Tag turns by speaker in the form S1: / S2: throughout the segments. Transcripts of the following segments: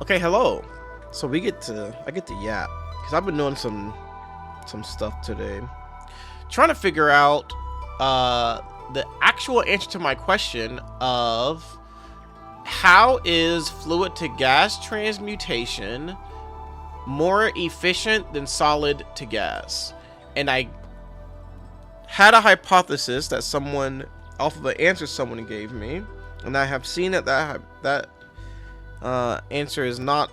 S1: Okay, hello. So I get to YAP because I've been doing some stuff today, trying to figure out the actual answer to my question of how is fluid to gas transmutation more efficient than solid to gas. And I had a hypothesis that someone off of an answer someone gave me, and I have seen that answer is not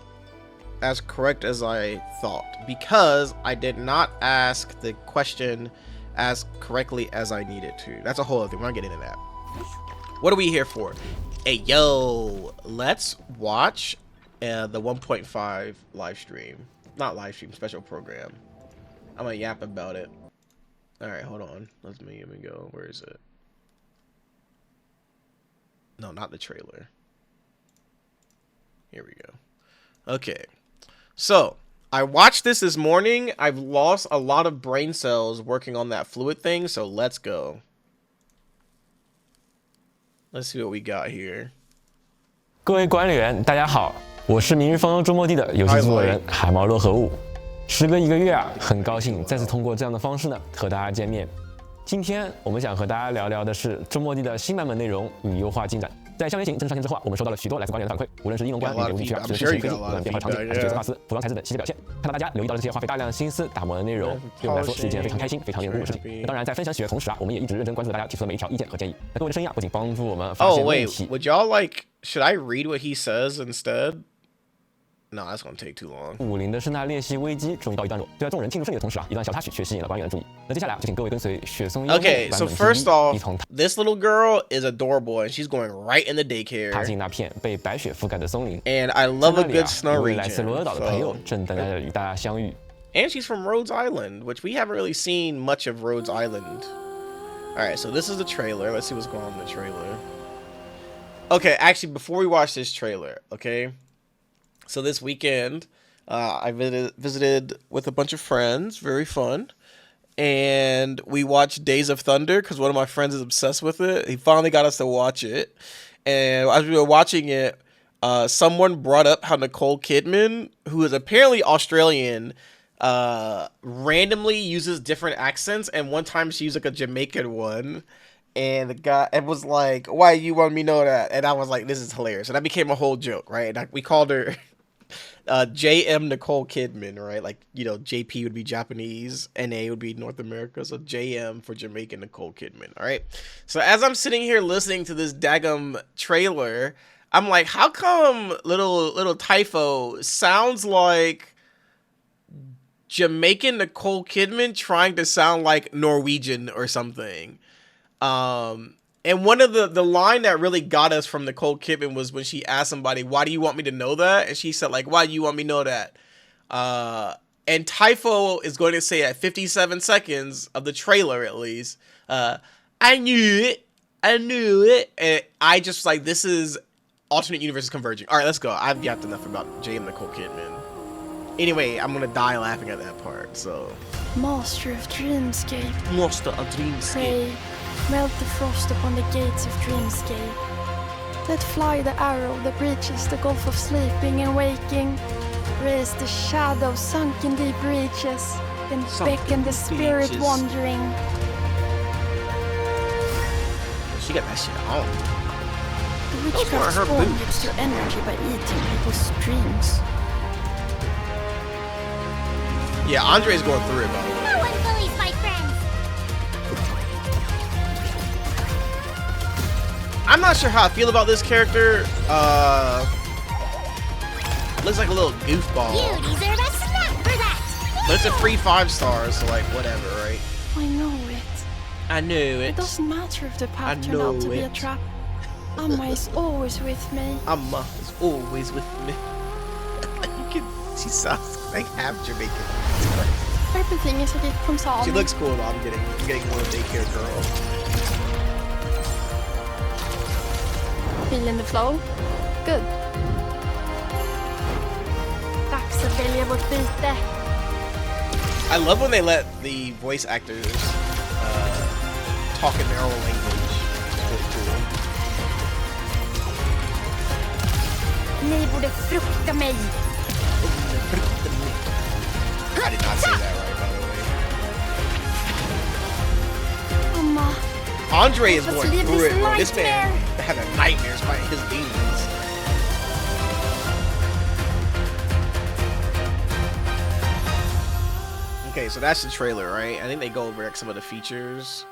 S1: as correct as I thought, because I did not ask the question as correctly as I needed to. That's a whole other thing. We're not getting into that. What are we here for? Hey, yo, let's watch the 1.5 live stream. Not live stream, special program. I'm gonna yap about it. Alright, hold on. Let me go. Where is it? No, not the trailer. Here we go. Okay. So, I watched this morning. I've lost a lot of brain cells working on that fluid thing, so let's go. Let's see what we got here.
S2: 各位管理员，大家好，我是明日方舟周末地的游戏制作人海猫乐和物。时隔1个月啊，很高兴再次通过这样的方式呢和大家见面。今天我们想和大家聊聊的是周末地的新版本内容与优化进展。在校园型正式上线之后啊，我们收到了许多来自管理员的反馈，无论是应用端、旅游地区啊，甚至是飞机、无论变化场景，还是角色画丝、服装材质等细节表现，看到大家留意到了这些花费大量心思打磨的内容，对我们来说是一件非常开心、非常令人鼓舞的事情。当然，在分享喜悦的同时啊，我们也一直认真关注大家提出的每一条意见和建议。那各位的声音啊，不仅帮助我们发现问题。
S1: Would y'all like? Should I read what he says instead? No, that's gonna take too long.
S2: 武林的圣诞练习危机终于到一段落，就在众人庆祝胜利的同时啊，一段小插曲却吸引了官员的注意。那接下来就请各位跟随雪松优版本之一
S1: Okay, so first off, this little girl is adorable and she's going right in the daycare.
S2: 踏进那片被白雪覆盖的松林
S1: And I love a good snow
S2: 一位来自
S1: region.
S2: 罗德岛的朋友正等待着与大家相遇。
S1: And she's from Rhodes Island, which we haven't really seen much of Rhodes Island. Alright, so this is the trailer. Let's see what's going on in the trailer. Okay, actually, before we watch this trailer, okay? So this weekend, I visited with a bunch of friends. Very fun. And we watched Days of Thunder because one of my friends is obsessed with it. He finally got us to watch it. And as we were watching it, someone brought up how Nicole Kidman, who is apparently Australian, randomly uses different accents. And one time she used like a Jamaican one. And the guy, it was like, why you want me to know that? And I was like, this is hilarious. And that became a whole joke, right? And we called her JM Nicole Kidman, right? Like, you know, JP would be Japanese, NA would be North America. So JM for Jamaican Nicole Kidman, all right? So as I'm sitting here listening to this daggum trailer, I'm like, how come little Typho sounds like Jamaican Nicole Kidman trying to sound like Norwegian or something? And one of the line that really got us from Nicole Kidman was when she asked somebody, why do you want me to know that? And she said, like, why do you want me to know that? And Typho is going to say at 57 seconds of the trailer, at least, I knew it. And I just like, this is alternate universes converging. All right, let's go. I've yapped enough about JM Nicole Kidman. Anyway, I'm going to die laughing at that part, so.
S3: Master of Dreamscape.
S1: Master of Dreamscape.
S3: Pray, melt the frost upon the gates of Dreamscape. Let fly the arrow that reaches the gulf of sleeping and waking. Raise the shadow sunk in deep reaches. Then beckon the spirit beaches. Wandering.
S1: She got that shit on.
S3: The witchcraft's form gets your energy by eating people's dreams.
S1: Yeah, Andre's going through it, by the way.
S4: No one bullies my friends.
S1: I'm not sure how I feel about this character. Looks like a little goofball.
S4: You deserve a snack for that.
S1: But it's a free 5 stars, so like whatever, right?
S3: I know it.
S1: I knew it.
S3: It doesn't matter if the path turned out to be a trap. Amma is always with me.
S1: Amma is always with me. You can. She sounds like half Jamaican.
S3: Everything is a gift from Salem.
S1: She looks cool though. I'm getting one daycare girl.
S3: Feel in the flow? Good. Dags att välja vårt byte.
S1: I love when they let the voice actors talk in their own language. It's really cool.
S4: Ni borde frukta mig.
S1: I did not say that right, by the way.
S3: Mamma.
S1: Andre is
S3: Let's
S1: going
S3: leave
S1: through
S3: this
S1: it, bro. This man
S3: nightmare.
S1: having nightmares fighting his demons. Okay, so that's the trailer, right? I think they go over like some of the features.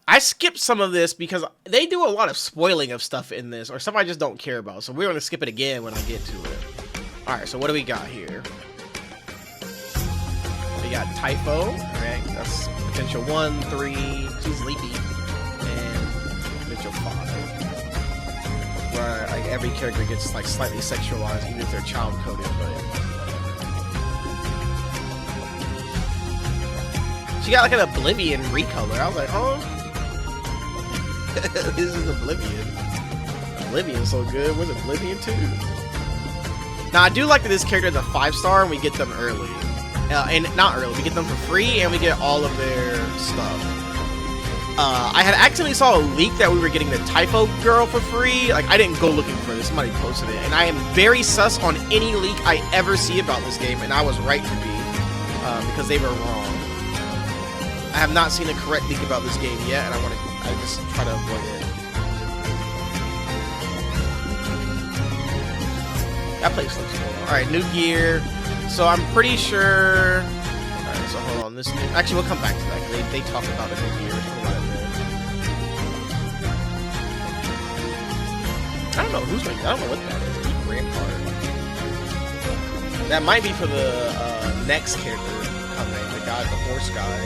S1: I skipped some of this because they do a lot of spoiling of stuff in this, or stuff I just don't care about. So we're gonna skip it again when I get to it. All right, so what do we got here? We got Typho, right? That's potential 1, 3. She's Leapy, and potential 5. Where like every character gets like slightly sexualized, even if they're child coded, but. She got like an Oblivion recolor. I was like, oh, this is Oblivion. Oblivion's so good. Where's Oblivion 2? Now, I do like that this character is a 5-star and we get them early. And not early, we get them for free and we get all of their stuff. I had accidentally saw a leak that we were getting the Typho girl for free. Like, I didn't go looking for this. Somebody posted it. And I am very sus on any leak I ever see about this game. And I was right to be. Because they were wrong. I have not seen a correct leak about this game yet, and I just try to avoid it. That place looks cool. Alright, new gear. So I'm pretty sure... Alright, so hold on. This new... Actually, we'll come back to that, because they talk about the new gear. I don't know who's making... I don't know what that is. Deep Rampart. That might be for the next character coming. The guy, the horse guy.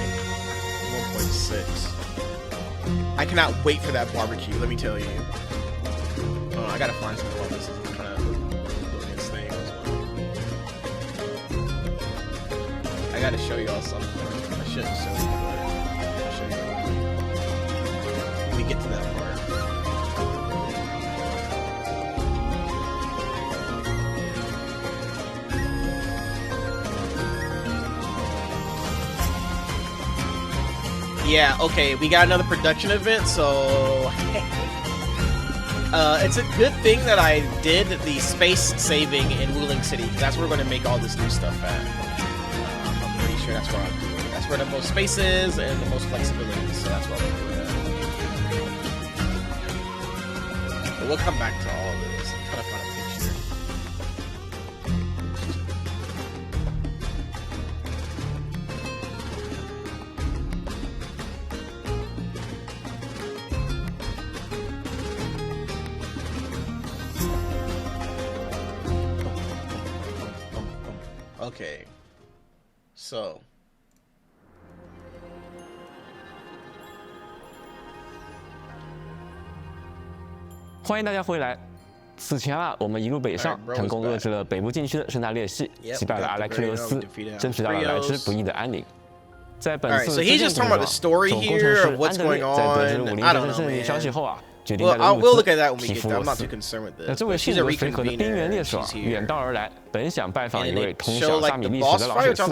S1: 1.6. I cannot wait for that barbecue, let me tell you. I gotta find some of this. I'm trying to look at this thing as well. I gotta show y'all something. I shouldn't show you, but I'll show you when we get to that part. Yeah, okay, we got another production event, so it's a good thing that I did the space saving in Wuling City, because that's where we're going to make all this new stuff at. I'm pretty sure that's where I'm doing it. That's where the most space is and the most flexibility, so that's where I'm doing it. But we'll come back to all of this. I'm trying to find a picture. Okay, so
S2: 欢迎大家回来。此前啊，我们一路北上，成功遏制了北部禁区的盛大裂隙，击败了阿莱克琉斯，争取到了来之不易的安宁。在本次资讯中，总工程师安德烈在得知武林战争胜利消息后啊，决定带着物资提夫罗斯。那这位性格随和的边缘猎手远道而来，本想拜访一位通晓萨米历史的老水司。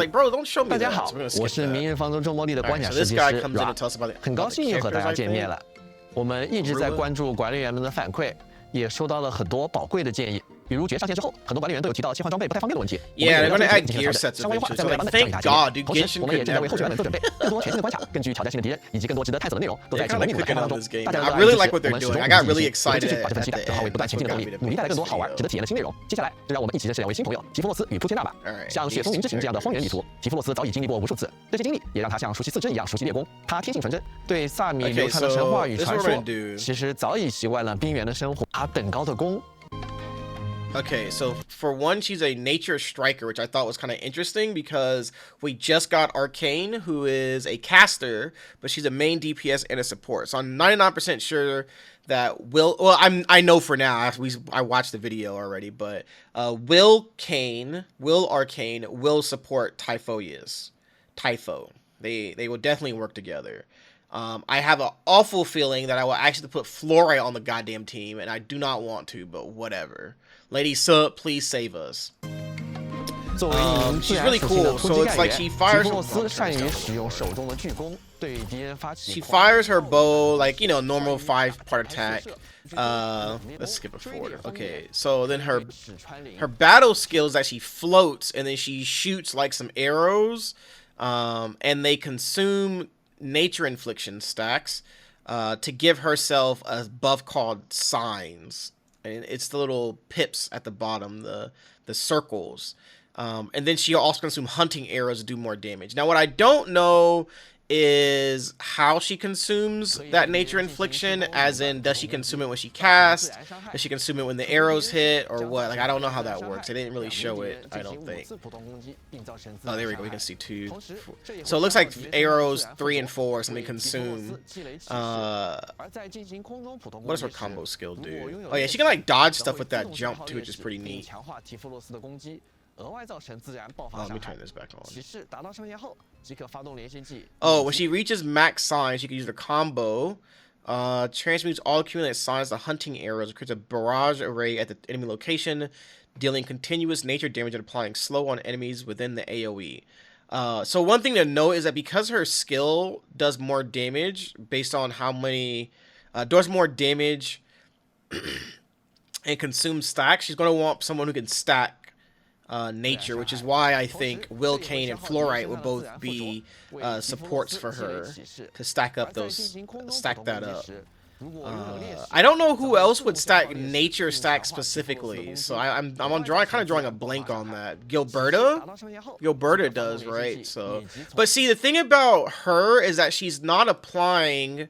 S2: 大家好，我是《明日方舟周末地》的关卡设计师 Ra， 很高兴又和大家见面了。我们一直在关注管理员们的反馈，也收到了很多宝贵的建议。比如绝上线之后，很多管理员都有提到切换装备不太方便的问题。
S1: Yeah, they're gonna add gear sets eventually. So like, thank God, dude,
S2: 同时，我们也正在为后续版本做准备。更多全新的关卡、更具挑战性的敌人以及更多值得探索的内容，都在紧锣密鼓的开发当中。大家的热爱支持，我们始终努力一起，我们继续把这份期待转化为不断前进的动力，努力带来更多好玩、值得体验的新内容。接下来，就让我们一起认识两位新朋友——提夫洛斯与扑天娜吧。像雪松林之行这样的荒原旅途，提夫洛斯早已经历过无数次，这些经历也让他像熟悉四肢一样熟悉猎弓。他天性纯真，对萨米流传的神话与传说，其实早已习惯了冰原的生活。他等高的弓。
S1: Okay, so for one, she's a nature striker, which I thought was kind of interesting because we just got Arcane, who is a caster, but she's a main DPS and a support. So I'm 99% sure that I know for now, I watched the video already, but Will Arcane will support Typho. They will definitely work together. I have an awful feeling that I will actually put Fluorite on the goddamn team, and I do not want to, but whatever. Lady Sub, please save us.
S2: 作为一名自然属性的突击干员，吉弗洛斯善于使用手中的巨弓对敌人发起。
S1: She fires her bow like, you know, normal 5-part attack. Let's skip it forward. Okay, so then her battle skills that she floats and then she shoots like some arrows, and they consume nature infliction stacks to give herself a buff called signs, and it's the little pips at the bottom, the circles. And then she'll also consume hunting arrows to do more damage. Now, what I don't know is how she consumes that nature infliction, as in, does she consume it when she casts? Does she consume it when the arrows hit, or what? Like, I don't know how that works. They didn't really show it, I don't think. Oh, there we go. We can see 2. So it looks like arrows 3 and 4 or something consume. What does her combo skill do? Oh yeah, she can like dodge stuff with that jump too, which is pretty neat. Let me turn this back on. Oh, when she reaches max signs, she can use the combo. Transmutes all accumulated signs to hunting arrows. Creates a barrage array at the enemy location, dealing continuous nature damage and applying slow on enemies within the AoE. So one thing to note is that because her skill does more damage based on how many, does more damage and consumes stacks, she's going to want someone who can stack nature, which is why I think Will Kane and Fluorite will both be supports for her to stack up that up. I don't know who else would stack nature stack specifically, so I'm kind of drawing a blank on that. Gilberta does, right? So, but see, the thing about her is that she's not applying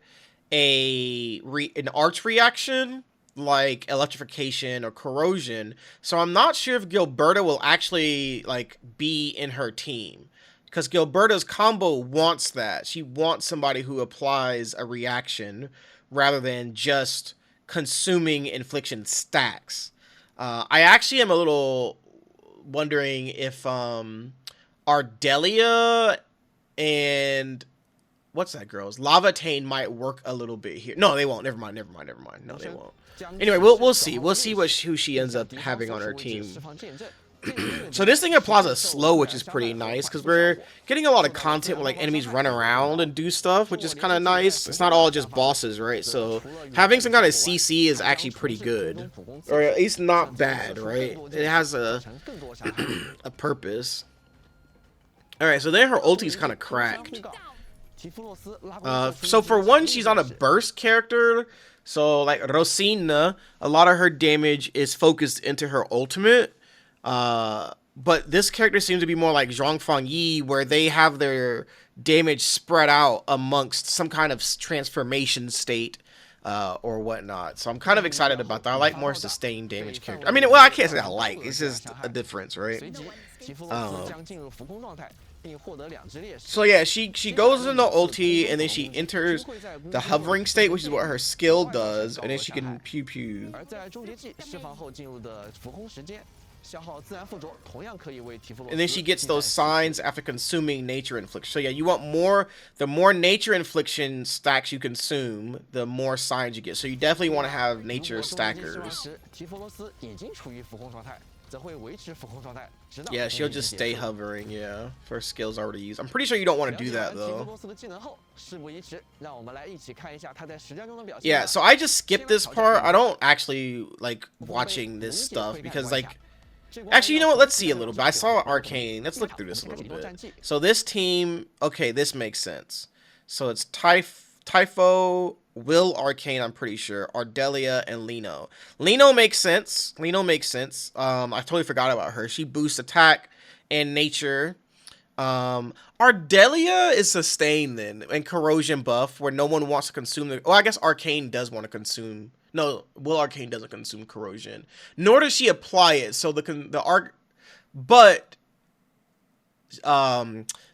S1: an arch reaction like electrification or corrosion, so I'm not sure if Gilberta will actually like be in her team, because Gilberta's combo wants that. She wants somebody who applies a reaction rather than just consuming infliction stacks. I actually am a little wondering if Ardelia and what's that girl's Lavatane might work a little bit here. No, they won't. Never mind. No, they won't. Anyway, we'll see. We'll see who she ends up having on her team. So this thing applies a slow, which is pretty nice, because we're getting a lot of content where like enemies run around and do stuff, which is kind of nice. It's not all just bosses, right? So having some kind of CC is actually pretty good, or at least not bad, right? It has a purpose. All right, so then her ulti's kind of cracked. So for one, she's on a burst character. So like Rosina, a lot of her damage is focused into her ultimate. But this character seems to be more like Zhang Fangyi, where they have their damage spread out amongst some kind of transformation state or whatnot. So I'm kind of excited about that. I like more sustained damage character. I mean, well, I can't say I like. It's just a difference, right? So yeah, she goes into ulti, and then she enters the hovering state, which is what her skill does, and then she can pew pew. And then she gets those signs after consuming nature infliction. So yeah, you want more. The more nature infliction stacks you consume, the more signs you get. So you definitely want to have nature stackers. Yeah, she'll just stay hovering, yeah. For skills already used. I'm pretty sure you don't want to do that, though. Yeah, so I just skipped this part. I don't actually like watching this stuff because, like... Actually, you know what? Let's see a little bit. I saw Arcane. Let's look through this a little bit. So this team... Okay, this makes sense. So it's Typho, Will, Arcane, I'm pretty sure, Ardelia, and Lino. Lino makes sense. I totally forgot about her. She boosts attack and nature. Ardelia is sustained then, and corrosion buff, where no one wants to consume the... Well, I guess Arcane does want to consume... No, Will Arcane doesn't consume corrosion. Nor does she apply it, so But...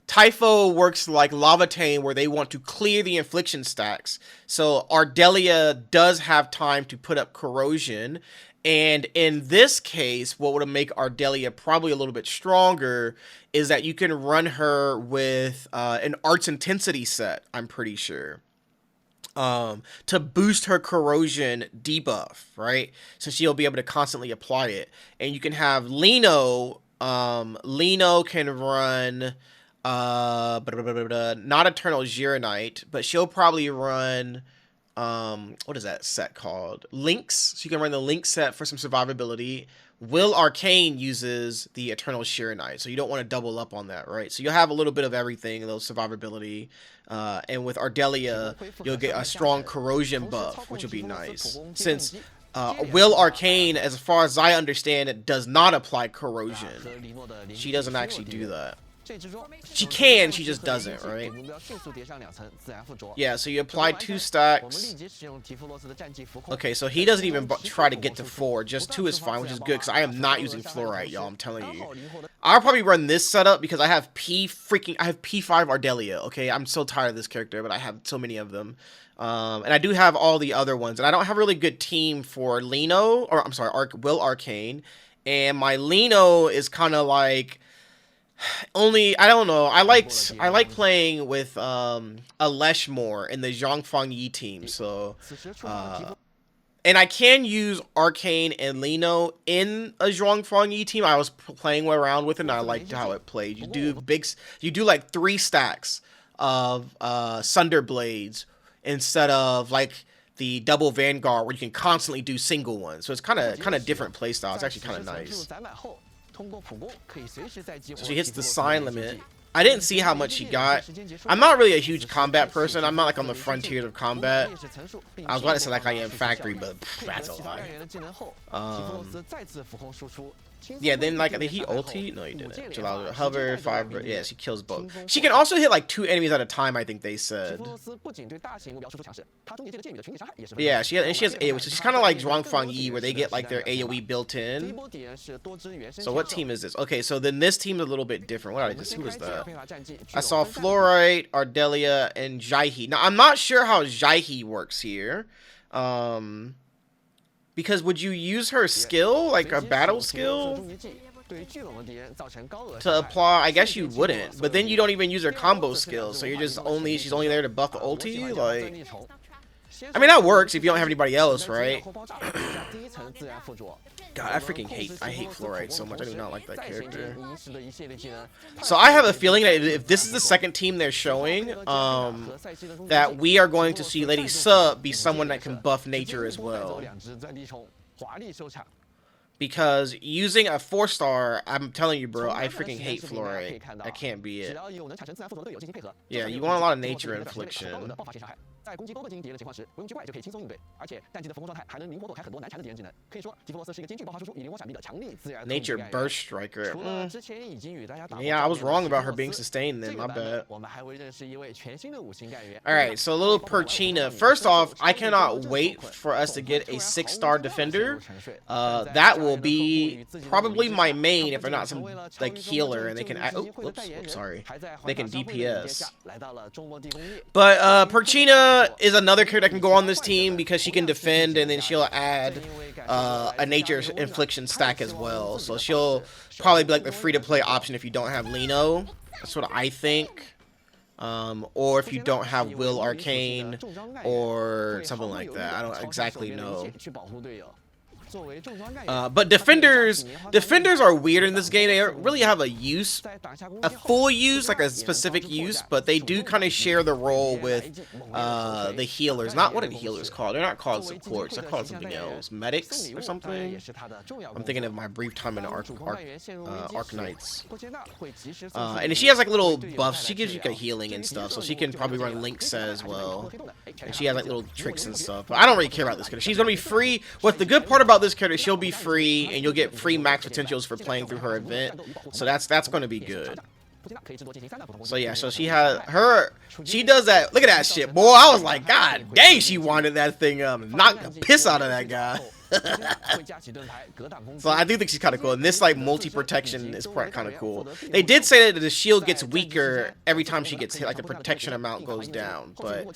S1: Typho works like Lavatane, where they want to clear the infliction stacks. So Ardelia does have time to put up corrosion. And in this case, what would make Ardelia probably a little bit stronger is that you can run her with an Arts Intensity set, I'm pretty sure. To boost her corrosion debuff, right? So she'll be able to constantly apply it. And you can have Lino Lino can run not Eternal Gironite, but she'll probably run what is that set called? Lynx. So you can run the Lynx set for some survivability. Will Arcane uses the Eternal Gironite, so you don't want to double up on that, right? So you'll have a little bit of everything, a little survivability, and with Ardelia, you'll get a strong corrosion buff, which will be nice. Since Will Arcane, as far as I understand it, does not apply corrosion. She doesn't actually do that. She can, she just doesn't, right? Yeah, so you apply 2 stacks. Okay, so he doesn't even try to get to 4. Just 2 is fine, which is good, because I am not using Fluorite, y'all, I'm telling you. I'll probably run this setup, because I have P5 Ardelia, okay? I'm so tired of this character, but I have so many of them. And I do have all the other ones, and I don't have a really good team for Lino, or I'm sorry, Will Arcane. And my Lino is kind of like... I don't know. I like playing with Alesh more in the Zhongfang Yi team. So, and I can use Arcane and Lino in a Zhongfang Yi team. I was playing around with it, and I liked how it played. You do like 3 stacks of Sunder Blades instead of like the double Vanguard where you can constantly do single ones. So it's kind of different playstyle. It's actually kind of nice. So she hits the sign limit. I didn't see how much she got. I'm not really a huge combat person. I'm not like on the frontiers of combat. I was about to say like I am factory, but that's a lie. Yeah, then like did he ulti? No, he didn't. She allows her to hover, 5. Yeah, she kills both. She can also hit like 2 enemies at a time. I think they said. Yeah, she has AoE. So she's kind of like Zhuangfang Yi, where they get like their AoE built in. So what team is this? Okay, so then this team is a little bit different. What did I just? Who was that? I saw Fluorite, Ardelia, and Jaihe. Now I'm not sure how Jaihe works here. Because would you use her skill, like a battle skill, to apply? I guess you wouldn't, but then you don't even use her combo skill, so she's only there to buff the ulti, like... I mean, that works if you don't have anybody else, right? God, I hate Fluorite so much. I do not like that character. So I have a feeling that if this is the second team they're showing, that we are going to see Lady Sub be someone that can buff nature as well. Because using a 4-star, I'm telling you, bro, I freaking hate Fluorite. I can't be it. Yeah, you want a lot of nature infliction. Nature Burst Striker. Yeah, I was wrong about her being sustained then, my bad. Alright, so a little Perchina. First off, I cannot wait for us to get a 6-star defender. That will be probably my main, if they're not some like healer, and they can add, sorry, they can DPS. But Perchina is another character that can go on this team because she can defend, and then she'll add a nature infliction stack as well. So she'll probably be like the free-to-play option if you don't have Lino. That's what I think. Or if you don't have Will Arcane or something like that. I don't exactly know. But defenders are weird in this game. They don't really have a full use, like a specific use, but they do kind of share the role with the healers. Not what are the healers called? They're not called supports. They're called something else. Medics or something? I'm thinking of my brief time in Arknights. And she has like little buffs. She gives you like healing and stuff, so she can probably run Lynx as well. And she has like little tricks and stuff. But I don't really care about this character. She's gonna be free. What the good part about this character, she'll be free, and you'll get free max potentials for playing through her event. So that's going to be good. So yeah, so she does that. Look at that shit, boy. I was like, God dang, she wanted that thing knock the piss out of that guy. So I do think she's kind of cool, and this like multi-protection is kind of cool. They did say that the shield gets weaker every time she gets hit, like the protection amount goes down, but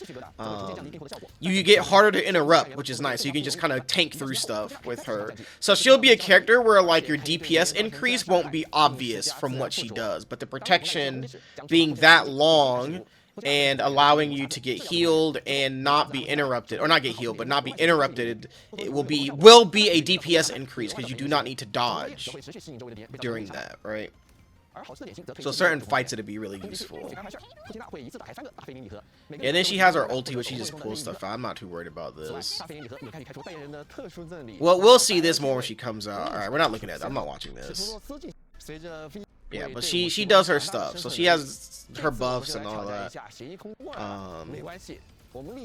S1: you get harder to interrupt, which is nice, so you can just kind of tank through stuff with her. So she'll be a character where like your DPS increase won't be obvious from what she does, but the protection being that long and allowing you to get healed and not be interrupted, or not get healed, but not be interrupted. It will be a DPS increase because you do not need to dodge during that, right? So certain fights it'd be really useful. And then she has her ulti, which she just pulls stuff out. I'm not too worried about this. Well, we'll see this more when she comes out. All right, we're not looking at that. I'm not watching this. Yeah, but she does her stuff, so she has her buffs and all that.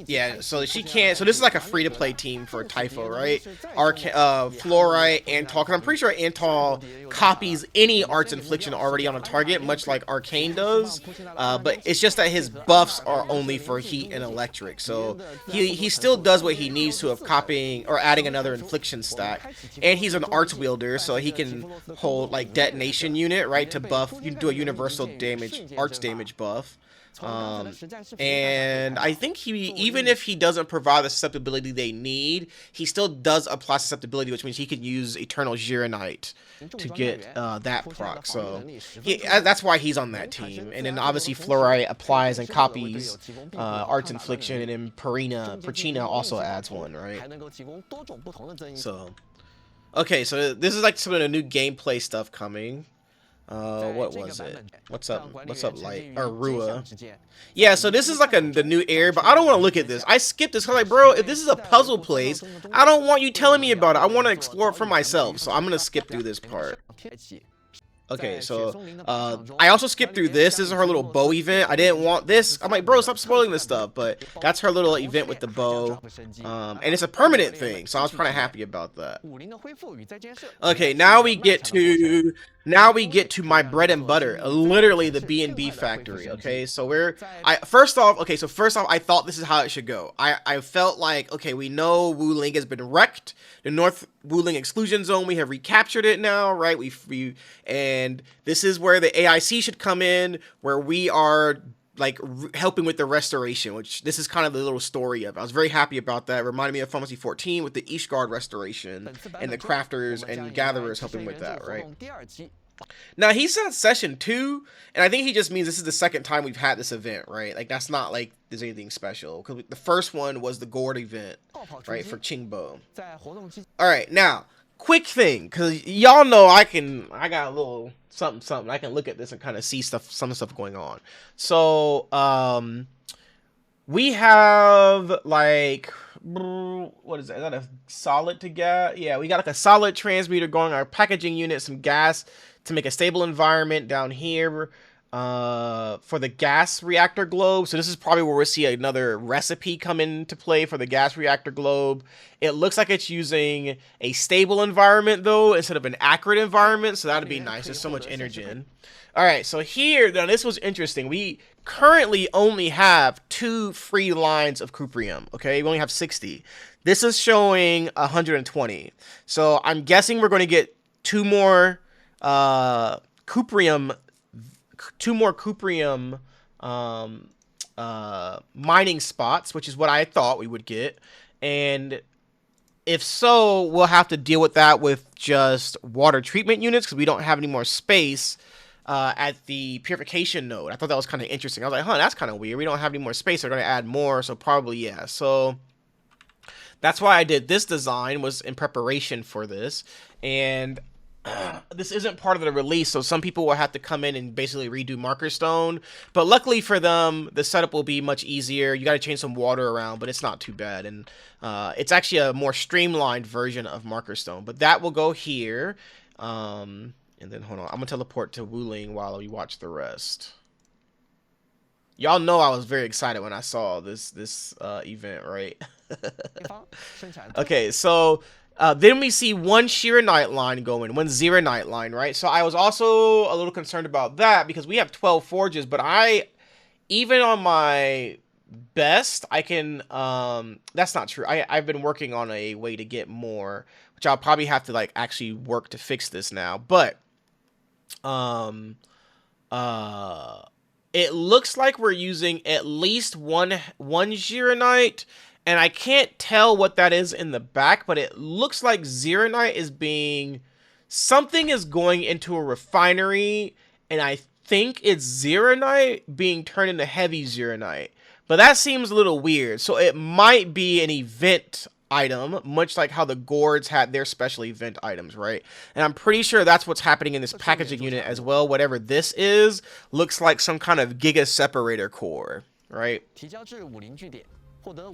S1: Yeah, so she can't. So this is like a free-to-play team for Typho, right? Fluorite, Antal. Because I'm pretty sure Antal copies any Arts Infliction already on a target, much like Arcane does. But it's just that his buffs are only for heat and electric. So he still does what he needs to of copying or adding another Infliction stack. And he's an Arts wielder, so he can hold like Detonation unit, right, to buff. You can do a universal damage, Arts damage buff. And I think even if he doesn't provide the susceptibility they need, he still does apply susceptibility, which means he can use Eternal Gironite to get that proc. So that's why he's on that team. And then obviously Fluorite applies and copies Arts Infliction, and then Perchina also adds one, right? So okay, so this is like some of the new gameplay stuff coming. What was it? What's up, Light? Or Rua? Yeah, so this is like the new area, but I don't want to look at this. I skipped this because, like, bro, if this is a puzzle place, I don't want you telling me about it. I want to explore it for myself, so I'm going to skip through this part. Okay, so I also skipped through this. This is her little bow event. I didn't want this. I'm like, bro, stop spoiling this stuff. But that's her little event with the bow. And it's a permanent thing, so I was kind of happy about that. Okay, now we get to my bread and butter, literally the B&B factory. Okay, so first off, I thought this is how it should go. I felt like, okay, we know Wuling has been wrecked. The North Wuling exclusion zone, we have recaptured it now, right? And this is where the AIC should come in, where we are like helping with the restoration, which this is kind of the little story of. I was very happy about that. It reminded me of Pharmacy 14 with the Ishgard restoration and the crafters and gatherers helping with that, right? Now he said session 2, and I think he just means this is the second time we've had this event, right? Like that's not like there's anything special, because the first one was the Gourd event, right, for Qingbo. All right, now quick thing, because y'all know I got a little something. I can look at this and kind of see some stuff going on. So we have like, what is that? Is that a solid to gas? Yeah, we got like a solid transmuter going, our packaging unit, some gas to make a stable environment down here for the gas reactor globe. So this is probably where we'll see another recipe come into play for the gas reactor globe. It looks like it's using a stable environment though, instead of an accurate environment. So that'd be nice. There's so much energen. All right, so here, now this was interesting. We currently only have 2 free lines of cuprium, okay? We only have 60. This is showing 120. So I'm guessing we're going to get 2 more cuprium mining spots, which is what I thought we would get. And if so, we'll have to deal with that with just water treatment units, because we don't have any more space at the purification node. I thought that was kind of interesting. I was like, huh, that's kind of weird. We don't have any more space. They're going to add more, so probably, yeah. So that's why I did this design, was in preparation for this. And this isn't part of the release, so some people will have to come in and basically redo Marker Stone. But luckily for them, the setup will be much easier. You got to change some water around, but it's not too bad. And it's actually a more streamlined version of Marker Stone. But that will go here. And then, hold on, I'm going to teleport to Wuling while we watch the rest. Y'all know I was very excited when I saw this event, right? Okay, so then we see one Sheeranite line going, one Zeronite line, right? So I was also a little concerned about that, because we have 12 forges, but even on my best, I can, that's not true. I've been working on a way to get more, which I'll probably have to like actually work to fix this now. But it looks like we're using at least one Zeronite, and I can't tell what that is in the back, but it looks like Zeronite is something is going into a refinery, and I think it's Zeronite being turned into heavy Zeronite, but that seems a little weird. So it might be an event item, much like how the Gourds had their special event items, right? And I'm pretty sure that's what's happening in this packaging unit as well. Whatever this is, looks like some kind of Giga Separator core, right?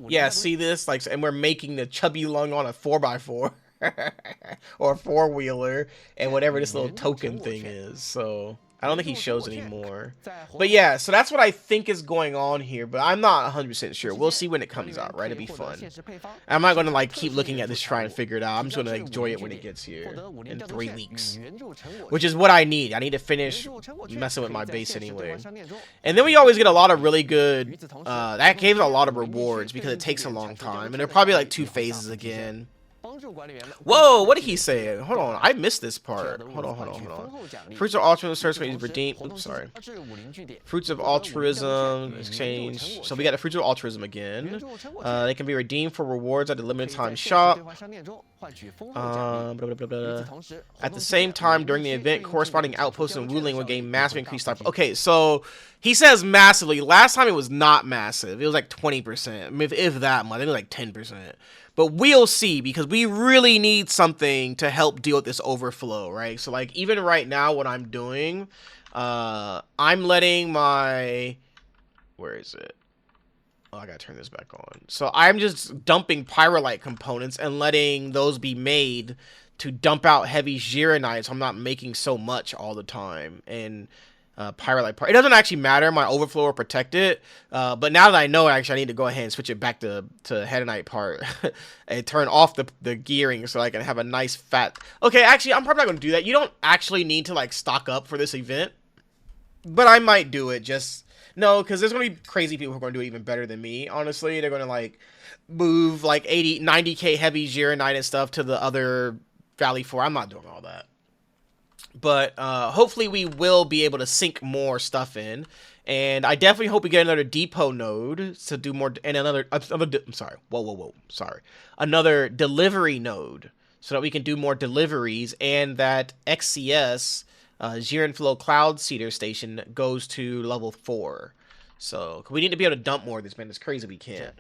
S1: Yeah, see this? Like, and we're making the chubby lung on a 4x4 or a four-wheeler, and whatever this little token thing is. So I don't think he shows anymore. But yeah, so that's what I think is going on here, but I'm not 100% sure. We'll see when it comes out, right? It'll be fun. I'm not going to like keep looking at this, try and figure it out. I'm just going to enjoy it when it gets here in 3 weeks, which is what I need. I need to finish messing with my base anyway. And then we always get a lot of really good, that gave a lot of rewards because it takes a long time. And there are probably like 2 phases again. Whoa, what did he say? Hold on, I missed this part. Hold on. Fruits of altruism search when he's redeemed. Oops, sorry. Fruits of altruism exchange. So we got the fruits of altruism again. They can be redeemed for rewards at the limited time shop. At the same time, during the event, corresponding outposts in Wuling will gain massive increased life. Okay, so he says massively. Last time it was not massive. It was like 20%. I mean, if that much. I think it was like 10%. But we'll see, because we really need something to help deal with this overflow, right? So, like, even right now, what I'm doing, I'm letting my... Where is it? Oh, I gotta turn this back on. So, I'm just dumping Pyrolite components and letting those be made to dump out heavy Gironite, so I'm not making so much all the time. And... Pyrolite part. It doesn't actually matter. My overflow will protect it. But now that I know it, actually, I need to go ahead and switch it back to Hedonite part and turn off the gearing so I can have a nice fat. Okay, actually, I'm probably not going to do that. You don't actually need to like stock up for this event, but I might do it. Just no, because there's going to be crazy people who are going to do it even better than me. Honestly, they're going to like move like 90k heavy Gironite and stuff to the other Valley 4. I'm not doing all that. But hopefully we will be able to sync more stuff in, and I definitely hope we get another depot node to do more, and another another delivery node so that we can do more deliveries, and that XCS Jiren Flow Cloud Seeder Station goes to level 4. So we need to be able to dump more of this, man. It's crazy we can't.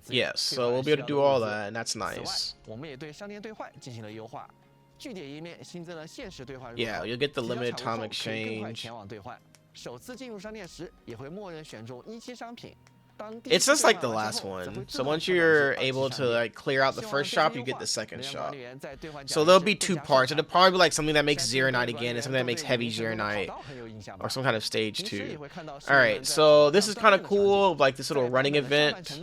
S1: Yes, so we'll be able to do all that, and that's nice. Yeah, you'll get the limited time exchange. It's just like the last one. So once you're able to like clear out the first shop, you get the second shop. So there'll be 2 parts. It'll probably be like something that makes Zeronite again and something that makes heavy Zeronite, or some kind of stage 2. Alright, so this is kind of cool, like this little running event.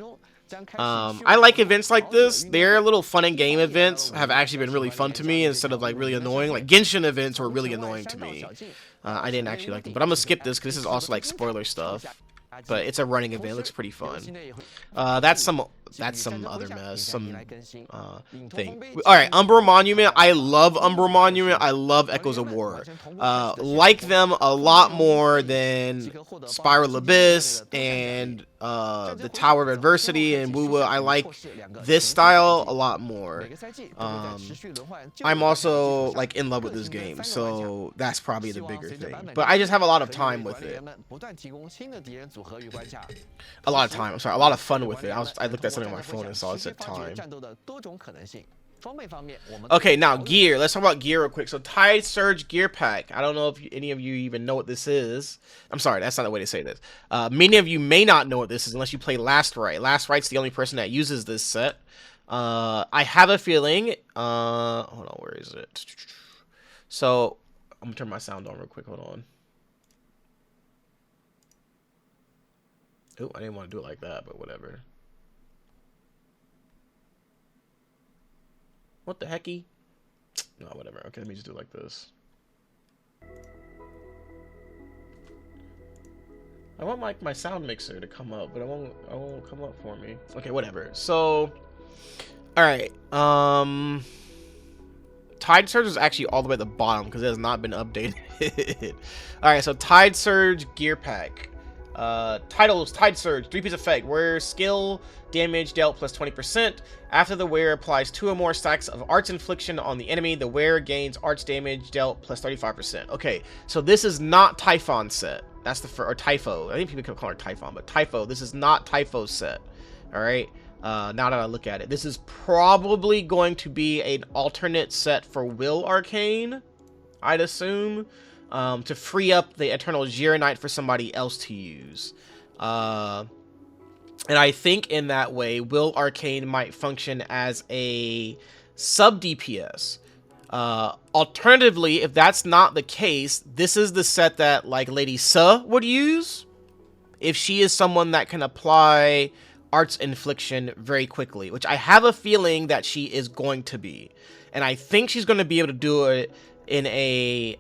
S1: I like events like this. Their little fun and game events have actually been really fun to me instead of like really annoying. Like Genshin events were really annoying to me. I didn't actually like them, but I'm gonna skip this because this is also like spoiler stuff. But it's a running event. It looks pretty fun. That's some other mess. Some thing. All right, Umbra Monument. I love Umbra Monument. I love Echoes of War. Like them a lot more than Spiral Abyss and the Tower of Adversity and Wuwa. I like this style a lot more. I'm also like in love with this game, so that's probably the bigger thing. But I just have a lot of time with it. A lot of time. I'm sorry, a lot of fun with it. I looked at something on my phone and saw it said time. Okay, now gear. Let's talk about gear real quick. So Tide Surge Gear Pack. I don't know if any of you even know what this is. I'm sorry, that's not the way to say this. Many of you may not know what this is unless you play Last Right. Last Right's the only person that uses this set. I have a feeling. Hold on, where is it? So I'm gonna turn my sound on real quick. Hold on. Oh, I didn't want to do it like that, but whatever. What the hecky? No, whatever. Okay, let me just do it like this. I want my sound mixer to come up, but it won't come up for me. Okay, whatever. So, all right. Tide Surge is actually all the way at the bottom because it has not been updated. All right, so Tide Surge Gear Pack. Tide Surge, 3-piece effect, where skill damage dealt plus 20%. After the wearer applies 2 or more stacks of Arts Infliction on the enemy, the wearer gains Arts damage dealt plus 35%. Okay, so this is not Typhon set. That's the or Typho. I think people can call it Typhon, but Typho. This is not Typho's set. All right. Now that I look at it, this is probably going to be an alternate set for Will Arcane, I'd assume, to free up the Eternal Gironite for somebody else to use. And I think in that way, Will Arcane might function as a sub DPS. Alternatively, if that's not the case, this is the set that like Lady Suh would use if she is someone that can apply Arts Infliction very quickly, which I have a feeling that she is going to be. And I think she's going to be able to do it in a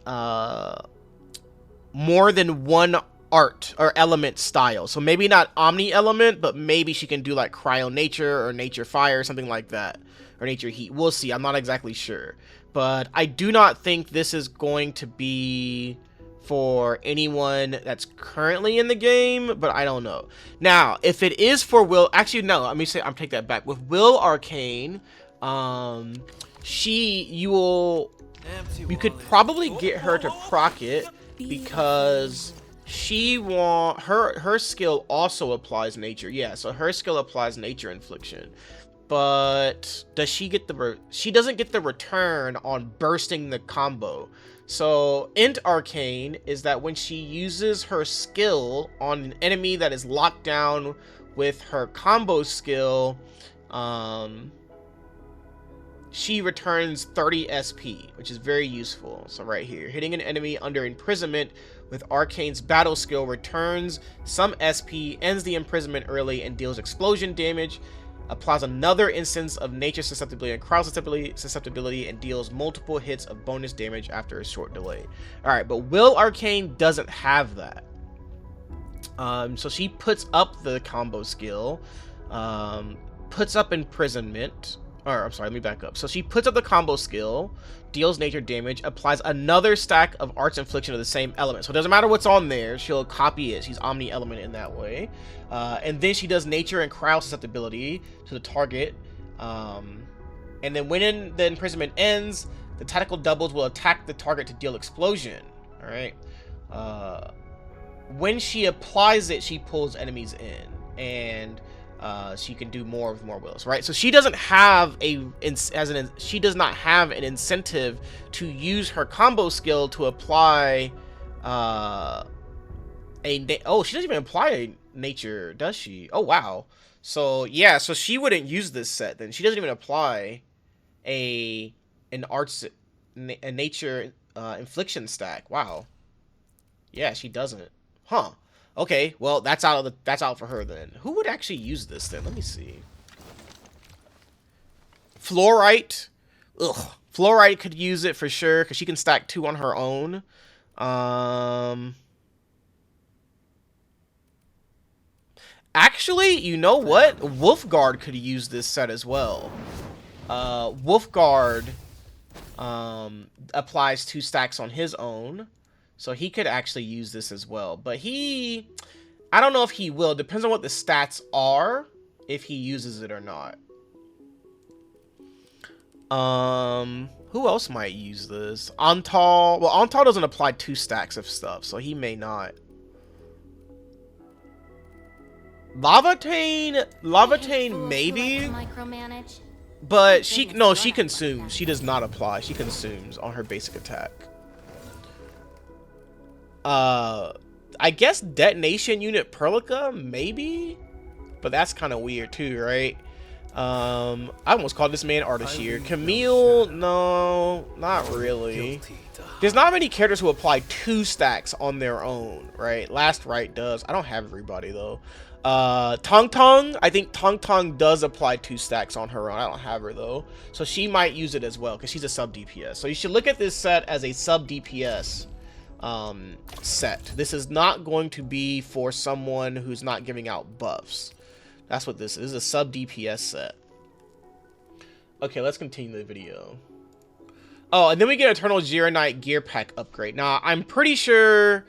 S1: more than one art or element style. So maybe not Omni Element, but maybe she can do like Cryo Nature or Nature Fire or something like that. Or Nature Heat. We'll see. I'm not exactly sure. But I do not think this is going to be for anyone that's currently in the game, but I don't know. Now, if it is for Will, actually no, let me say, I'm take that back. With Will Arcane, you could probably get her to proc it because her skill also applies nature. Yeah, so her skill applies nature infliction. But does she get she doesn't get the return on bursting the combo. So Int Arcane is that when she uses her skill on an enemy that is locked down with her combo skill, she returns 30 SP, which is very useful. So right here, hitting an enemy under imprisonment with Arcane's battle skill returns some SP, ends the imprisonment early, and deals explosion damage. Applies another instance of nature susceptibility and crowd susceptibility and deals multiple hits of bonus damage after a short delay. Alright, but Will Arcane doesn't have that. So she puts up the combo skill, puts up imprisonment, or I'm sorry, let me back up. So she puts up the combo skill, deals nature damage, applies another stack of Arts Infliction of the same element. So it doesn't matter what's on there, she'll copy it. She's Omni Element in that way. And then she does nature and crowd susceptibility to the target. And then when the imprisonment ends, the tactical doubles will attack the target to deal explosion. All right. When she applies it, she pulls enemies in, and she can do more with more wills, right? So she doesn't have she does not have an incentive to use her combo skill to apply she doesn't even apply a nature, does she? Oh wow. So yeah, so she wouldn't use this set then. She doesn't even apply a nature infliction stack. Wow. Yeah, she doesn't. Huh. Okay, well that's out for her then. Who would actually use this then? Let me see. Fluorite. Ugh. Fluorite could use it for sure because she can stack 2 on her own. Actually, you know what? Wolfguard could use this set as well. Wolfguard applies 2 stacks on his own. So he could actually use this as well. But I don't know if he will. Depends on what the stats are, if he uses it or not. Who else might use this? Antal. Well, Antal doesn't apply 2 stacks of stuff, so he may not. Lavatane maybe. But she consumes. She does not apply. She consumes on her basic attack. I guess Detonation Unit Perlica, maybe? But that's kind of weird too, right? I almost called this man Ardashir. Camille, no, not really. There's not many characters who apply 2 stacks on their own, right? Last Right does. I don't have everybody though. Tong Tong, I think Tong Tong does apply 2 stacks on her own. I don't have her though. So she might use it as well because she's a sub DPS. So you should look at this set as a sub DPS set. This is not going to be for someone who's not giving out buffs. That's what this is, a sub DPS set. Okay, let's continue the video. Oh, and then we get Eternal Gironite gear pack upgrade. Now, I'm pretty sure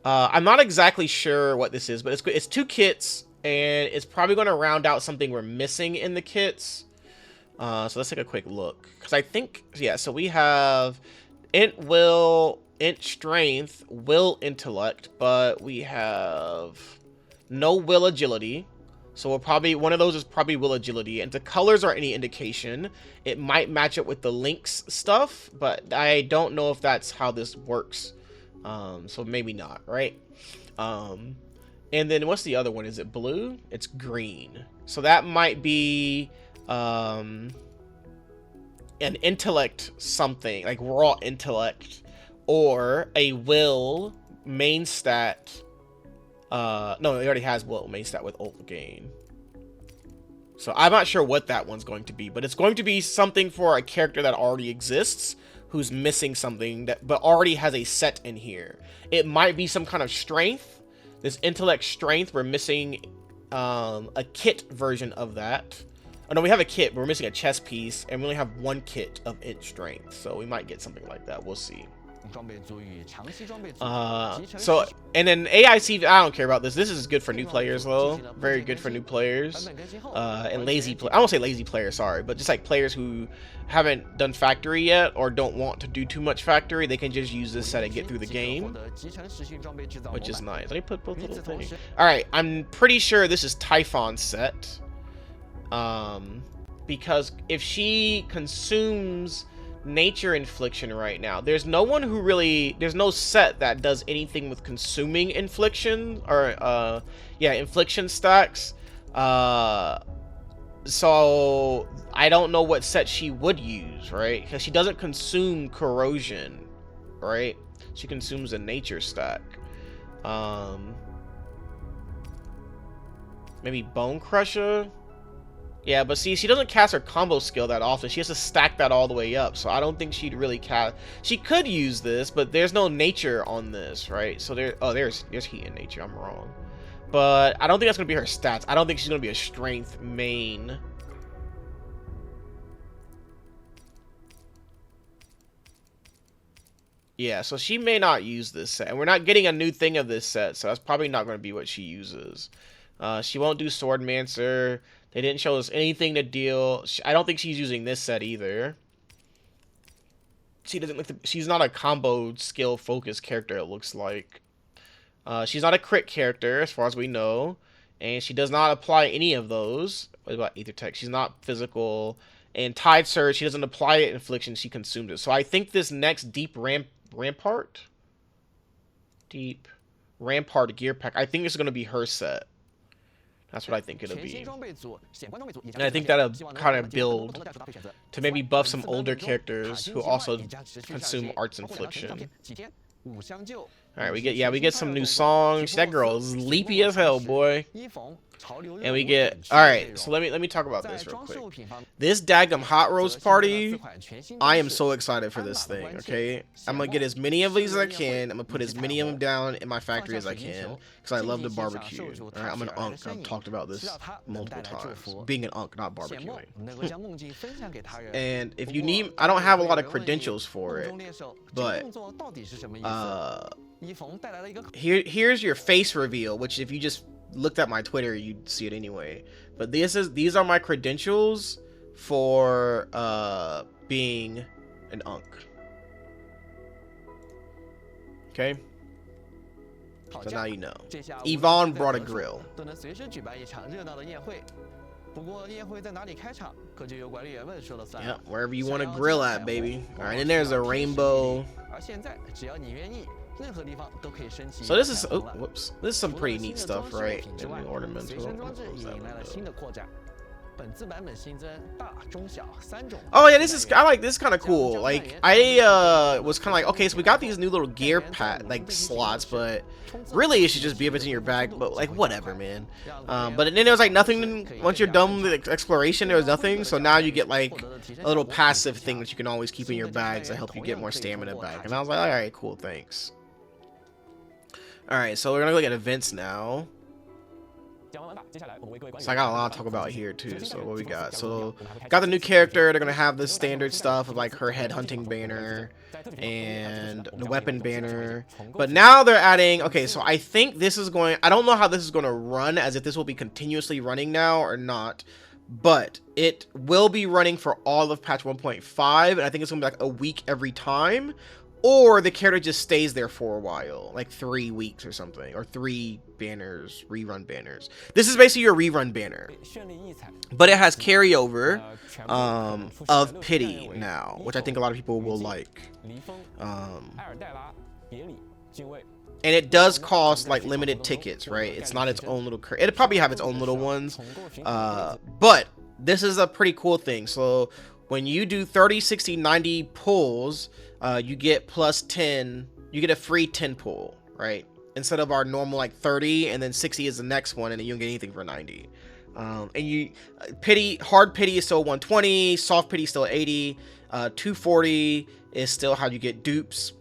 S1: I'm not exactly sure what this is, but it's 2 kits, and it's probably going to round out something we're missing in the kits. So let's take a quick look, because I think, yeah, so we have int will, int strength, will intellect, but we have no will agility. So we'll probably, one of those is probably will agility, and if the colors are any indication, it might match up with the Link's stuff, but I don't know if that's how this works. So maybe not, right? And then what's the other one? Is it blue? It's green. So that might be an intellect something, like raw intellect, or a will main stat. No, he already has will main stat with ult gain. So I'm not sure what that one's going to be, but it's going to be something for a character that already exists, who's missing something that but already has a set in here. It might be some kind of strength. This intellect strength, we're missing a kit version of that. Oh no, we have a kit, but we're missing a chest piece, and we only have 1 kit of int strength, so we might get something like that. We'll see. So, and then AIC, I don't care about this. This is good for new players, though. Very good for new players. And lazy I won't say lazy players, sorry, but just like players who haven't done factory yet or don't want to do too much factory, they can just use this set and get through the game, which is nice. Let me put both little things. Alright, I'm pretty sure this is Typhon's set. Because if she consumes nature infliction right now, there's no one who really, there's no set that does anything with consuming infliction or yeah, infliction stacks. So I don't know what set she would use, right? Because she doesn't consume corrosion, right? She consumes a nature stack. Maybe Bone Crusher. Yeah, but see, she doesn't cast her combo skill that often. She has to stack that all the way up, so I don't think she'd really cast. She could use this, but there's no nature on this, right? So there's heat in nature. I'm wrong, but I don't think that's gonna be her stats. I don't think she's gonna be a strength main. Yeah, so she may not use this set, and we're not getting a new thing of this set, so that's probably not going to be what she uses. She won't do Swordmancer. They didn't show us anything to deal. I don't think she's using this set either. She doesn't look. She's not a combo skill focused character. It looks like. She's not a crit character as far as we know, and she does not apply any of those. What about Aether Tech? She's not physical. And Tide Surge, she doesn't apply it. Infliction, she consumed it. So I think this next Deep Rampart Gear Pack, I think it's going to be her set. That's what I think it'll be. And I think that'll kind of build to maybe buff some older characters who also consume Arts Infliction. Alright, we get some new songs. That girl is leapy as hell, boy. And we get, alright, so let me talk about this real quick. This daggum hot roast party, I am so excited for this thing, okay? I'm gonna get as many of these as I can. I'm gonna put as many of them down in my factory as I can, because I love to barbecue. Alright, I'm an unk. I've talked about this multiple times. Being an unk, not barbecuing. And if you need, I don't have a lot of credentials for it, but here's your face reveal, which if you just looked at my Twitter, you'd see it anyway. But these are my credentials for being an unk. Okay, so now you know. Yvonne brought a grill. Yeah, wherever you want to grill at, baby. All right, and there's a rainbow. So this is, oh, whoops. This is some pretty neat stuff, right? In the ornamental. Oh yeah, this is, I like this, kind of cool. Like I was kind of like, okay, so we got these new little gear like slots, but really it should just be if it's in your bag. But like whatever, man. But then there was like nothing. Once you're done with exploration, there was nothing. So now you get like a little passive thing that you can always keep in your bags to help you get more stamina back. And I was like, all right, cool, thanks. All right, so we're gonna look at events now. So I got a lot to talk about here too. So what we got? So got the new character. They're gonna have the standard stuff of like her headhunting banner and the weapon banner. But now they're adding. Okay, so I think this is going. I don't know how this is going to run, as if this will be continuously running now or not. But it will be running for all of patch 1.5, and I think it's gonna be like a week every time. Or the character just stays there for a while, like 3 weeks or something, or 3 banners, rerun banners. This is basically your rerun banner, but it has carryover of pity now, which I think a lot of people will like. And it does cost like limited tickets, right? It's not its own little. It'll probably have its own little ones, but this is a pretty cool thing. So when you do 30, 60, 90 pulls, you get plus 10. You get a free 10 pull, right? Instead of our normal like 30, and then 60 is the next one, and then you don't get anything for 90. And you hard pity is still 120, soft pity is still 80, 240 is still how you get dupes.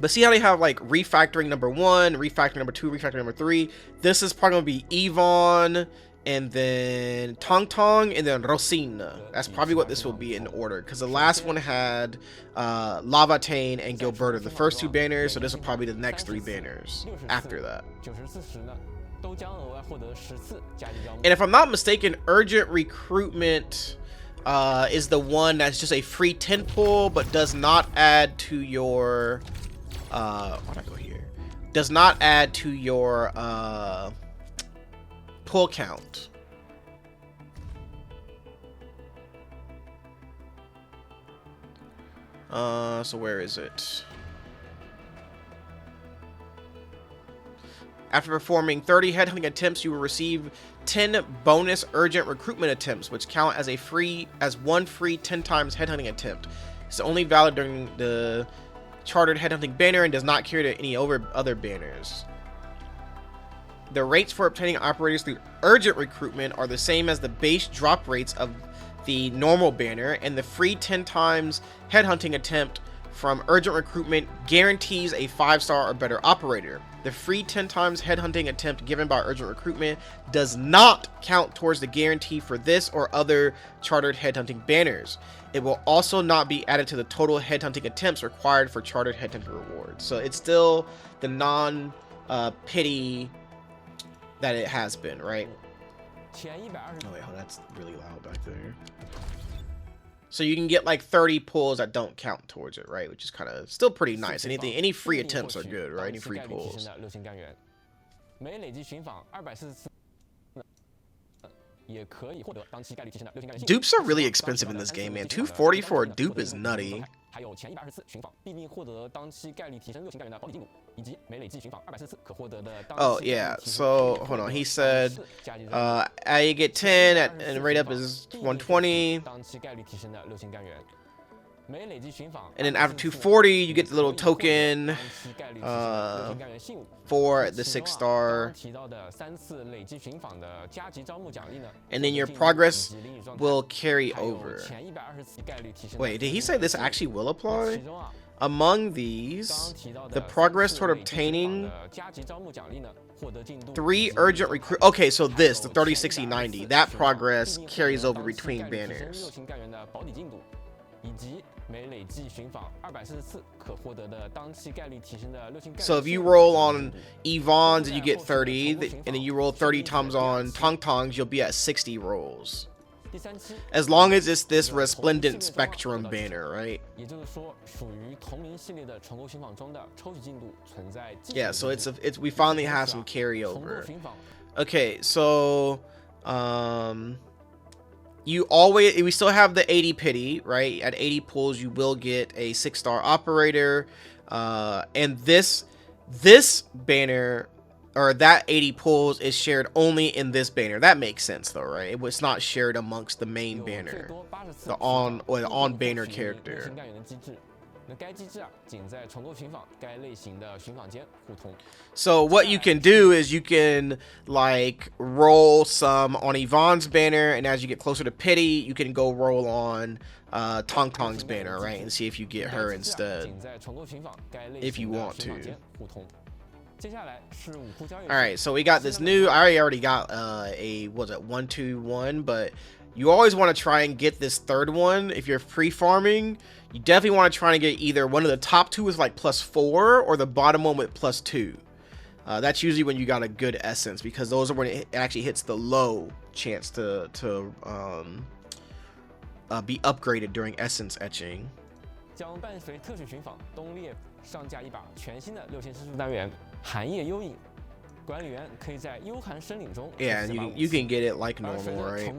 S1: But see how they have like refactoring number 1, refactoring number 2, refactoring number 3. This is probably gonna be Yvonne, and then Tong Tong, and then Rosina. That's probably what this will be in order, because the last one had Lavatane and Gilberta, the first 2 banners, so this will probably be the next 3 banners after that. And if I'm not mistaken, Urgent Recruitment is the one that's just a free 10 pull, but does not add to your why'd I go here? Does not add to your pull count. So where is it? After performing 30 headhunting attempts, you will receive 10 bonus urgent recruitment attempts, which count as one free 10 times headhunting attempt. It's only valid during the chartered headhunting banner and does not carry to any other banners. The rates for obtaining operators through urgent recruitment are the same as the base drop rates of the normal banner, and the free 10 times headhunting attempt from urgent recruitment guarantees a 5-star or better operator. The free 10 times headhunting attempt given by urgent recruitment does not count towards the guarantee for this or other chartered headhunting banners. It will also not be added to the total headhunting attempts required for chartered headhunting rewards. So it's still the non-pity that it has been, right? Oh wait, hold on, that's really loud back there. So you can get like 30 pulls that don't count towards it, right? Which is kind of still pretty nice. Any free attempts are good, right? Any free pulls. Dupes are really expensive in this game, man. 240 for a dupe is nutty. Oh yeah, so hold on, he said I get 10 and rate up is 120, and then after 240 you get the little token for the 6-star, and then your progress will carry over. Wait, did he say this actually will apply? Among these, the progress toward obtaining 3 urgent recruit. Okay, so this, the 30, 60, 90, that progress carries over between banners. So if you roll on Yvonne's and you get 30, and then you roll 30 times on Tong Tong's, you'll be at 60 rolls. As long as it's this resplendent spectrum banner, right? Yeah, so it's we finally have some carryover. Okay, so we still have the 80 pity, right? At 80 pulls you will get a 6-star operator, and this banner, or that 80 pulls, is shared only in this banner. That makes sense though, right? It's not shared amongst the main banner, the on banner character. So what you can do is you can like roll some on Yvonne's banner, and as you get closer to pity, you can go roll on Tong Tong's banner, right, and see if you get her instead, if you want to. All right, so we got this new. I already got a 1-2-1, but you always want to try and get this third one if you're free farming. You definitely want to try and get either one of the top two with like +4 or the bottom one with +2. That's usually when you got a good essence, because those are when it actually hits the low chance to be upgraded during essence etching.
S2: 将伴随特许寻访东猎上架一把全新的6000施术单元寒夜幽影，管理员可以在幽寒森林中。
S1: Yeah, and you can get it like normal, right?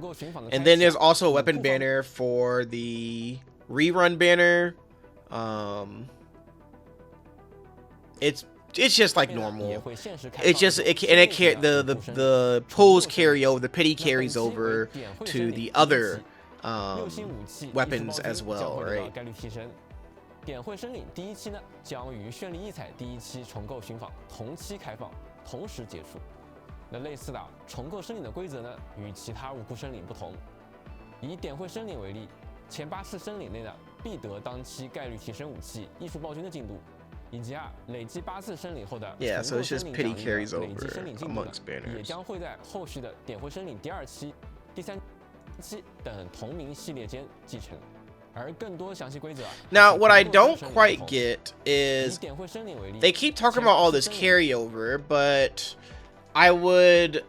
S1: And then there's also a weapon banner for the rerun banner. It's just like normal. It's just the pulls carry over, the pity carries over to the other weapons as well, right?
S2: 点绘森林第一期呢，将与绚丽异彩第一期重构寻访同期开放，同时结束。那类似的重构森林的规则呢，与其他武库森林不同。以点绘森林为例，前8次森林内呢，必得当期概率提升武器艺术暴君的进度，以及累积8次森林后的重构森林奖励累积森林进度呢，也将会在后续的点绘森林第2期、第3期等同名系列间继承。
S1: Now, what I don't quite get is they keep talking about all this carryover, but I would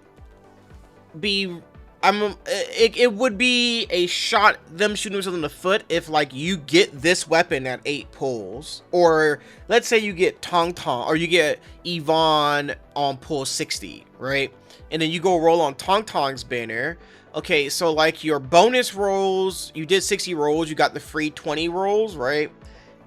S1: be, it would be a shot them shooting themselves in the foot if like you get this weapon at 8 pulls, or let's say you get Tong Tong or you get Yvonne on pull 60, right? And then you go roll on Tong Tong's banner. Okay, so like your bonus rolls, you did 60 rolls, you got the free 20 rolls, right?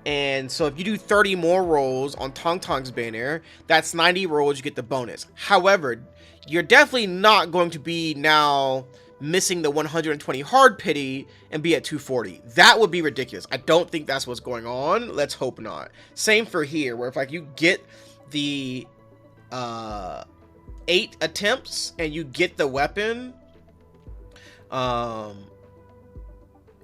S1: And so if you do 30 more rolls on Tong Tong's banner, that's 90 rolls, you get the bonus. However, you're definitely not going to be now missing the 120 hard pity and be at 240. That would be ridiculous. I don't think that's what's going on. Let's hope not. Same for here, where if like you get the 8 attempts and you get the weapon,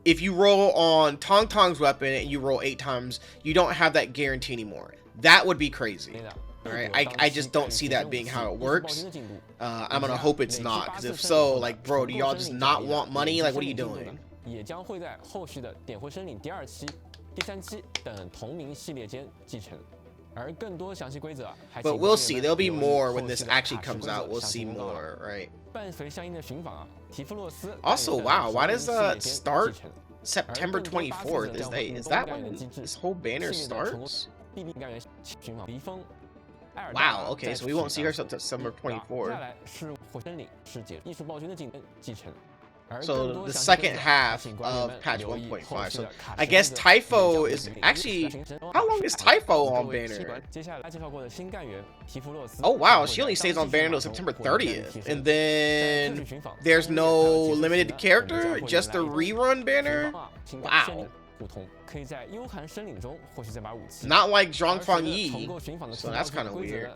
S1: if you roll on Tong Tong's weapon and you roll 8 times, you don't have that guarantee anymore. That would be crazy. All right, I just don't see that being how it works. I'm gonna hope it's not, because if so, like, bro, do y'all just not want money? Like, what are you doing?
S2: 也将会在后续的点绘森林第2期、第3期等同名系列间继承。
S1: But we'll see. There'll be more when this actually comes out. We'll see more, right? Also, wow, why does start September 24th? Is that when this whole banner starts? Wow, okay, so we won't see her until September 24th. So the second half of patch 1.5. So I guess Typho is actually, how long is Typho on banner? Oh wow, she only stays on banner until September 30th. And then there's no limited character, just the rerun banner? Wow. Not like Zhongfang Yi, so that's kind of weird.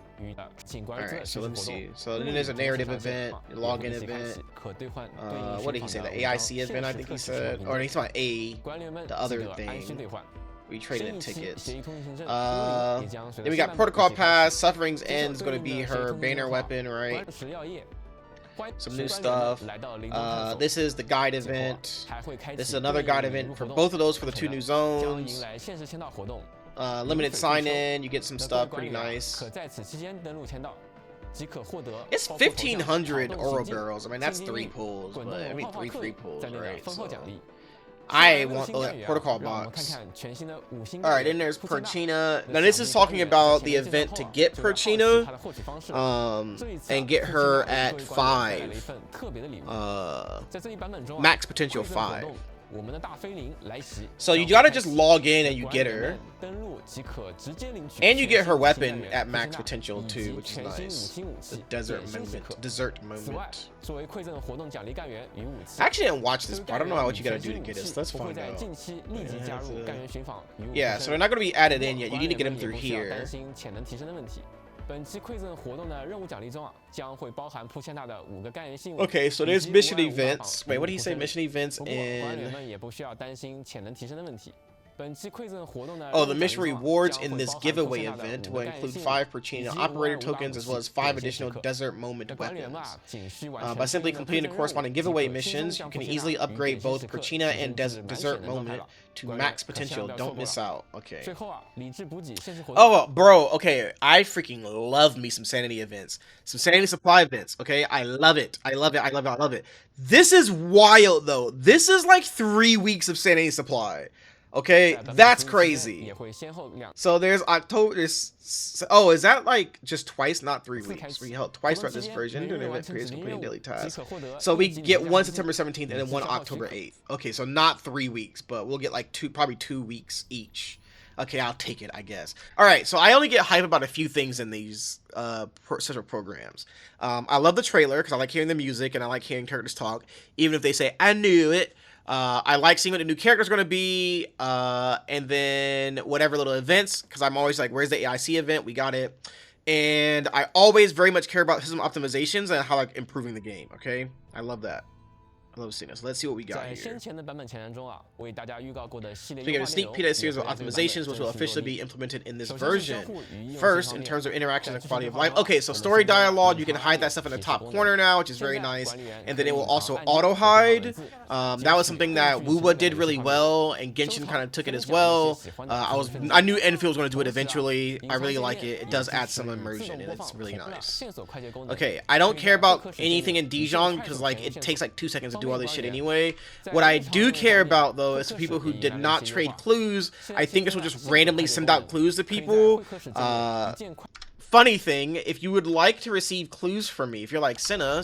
S1: Alright, so let me see. So then there's a narrative event, a login event. What did he say? The AIC event, I think he said. Or he's talking about the other thing. We traded in tickets. Then we got Protocol Pass. Suffering's End is going to be her banner weapon, right? Some new stuff. This is the guide event. This is another guide event for both of those for the 2 new zones. Limited sign-in. You get some stuff. Pretty nice. It's 1,500 Oro barrels. I mean, that's 3 pulls, but I mean 3 free pulls, right? So I want the protocol box. Alright, then there's Perchina. Now this is talking about the event to get Perchina and get her at 5. Max potential 5. So you gotta just log in and you get her. And you get her weapon at max potential too, which is nice. The dessert moment. I actually didn't watch this, but I don't know what you gotta do to get it, so let's find out. Yeah, so they're not gonna be added in yet. You need to get them through here.
S2: 本期馈赠活动的任务奖励中将会包含铺线大的5个干员信物。
S1: Okay, so there's mission events. Wait, what did he say? Mission events and
S2: 们也不需要担心潜能提升的问题。
S1: Oh, the mission rewards in this giveaway event will include 5 Perchina operator tokens as well as 5 additional desert moment weapons. By simply completing the corresponding giveaway missions, you can easily upgrade both Perchina and desert moment to max potential. Don't miss out. Okay. Oh, bro. Okay, I freaking love me some sanity events, some sanity supply events. Okay, I love it. I love it. I love it. I love it. This is wild though. This is like 3 weeks of sanity supply. Okay, that's crazy. So there's October. Oh, is that like just twice, not 3 weeks? We held twice throughout this version during event periods, completing daily tasks. So we get one September 17th and then one October 8th. Okay, so not 3 weeks, but we'll get like probably 2 weeks each. Okay, I'll take it, I guess. All right, so I only get hype about a few things in these sort of programs. I love the trailer because I like hearing the music and I like hearing characters talk, even if they say "I knew it." I like seeing what the new characters are going to be, and then whatever little events, because I'm always like, where's the AIC event? We got it. And I always very much care about system optimizations and how like improving the game, okay? I love that. I love seeing this. Let's see what we got here. So we get a sneak peek at a series of optimizations which will officially be implemented in this version. First, in terms of interactions and quality of life. Okay, so story dialogue, you can hide that stuff in the top corner now, which is very nice. And then it will also auto-hide. That was something that Wuwa did really well, and Genshin kind of took it as well. I knew Endfield was going to do it eventually. I really like it. It does add some immersion, and it's really nice. Okay, I don't care about anything in Dijon because like it takes like 2 seconds to do all this shit anyway. What I do care about though is for people who did not trade clues. I think this will just randomly send out clues to people. Funny thing, if you would like to receive clues from me, if you're like Senna,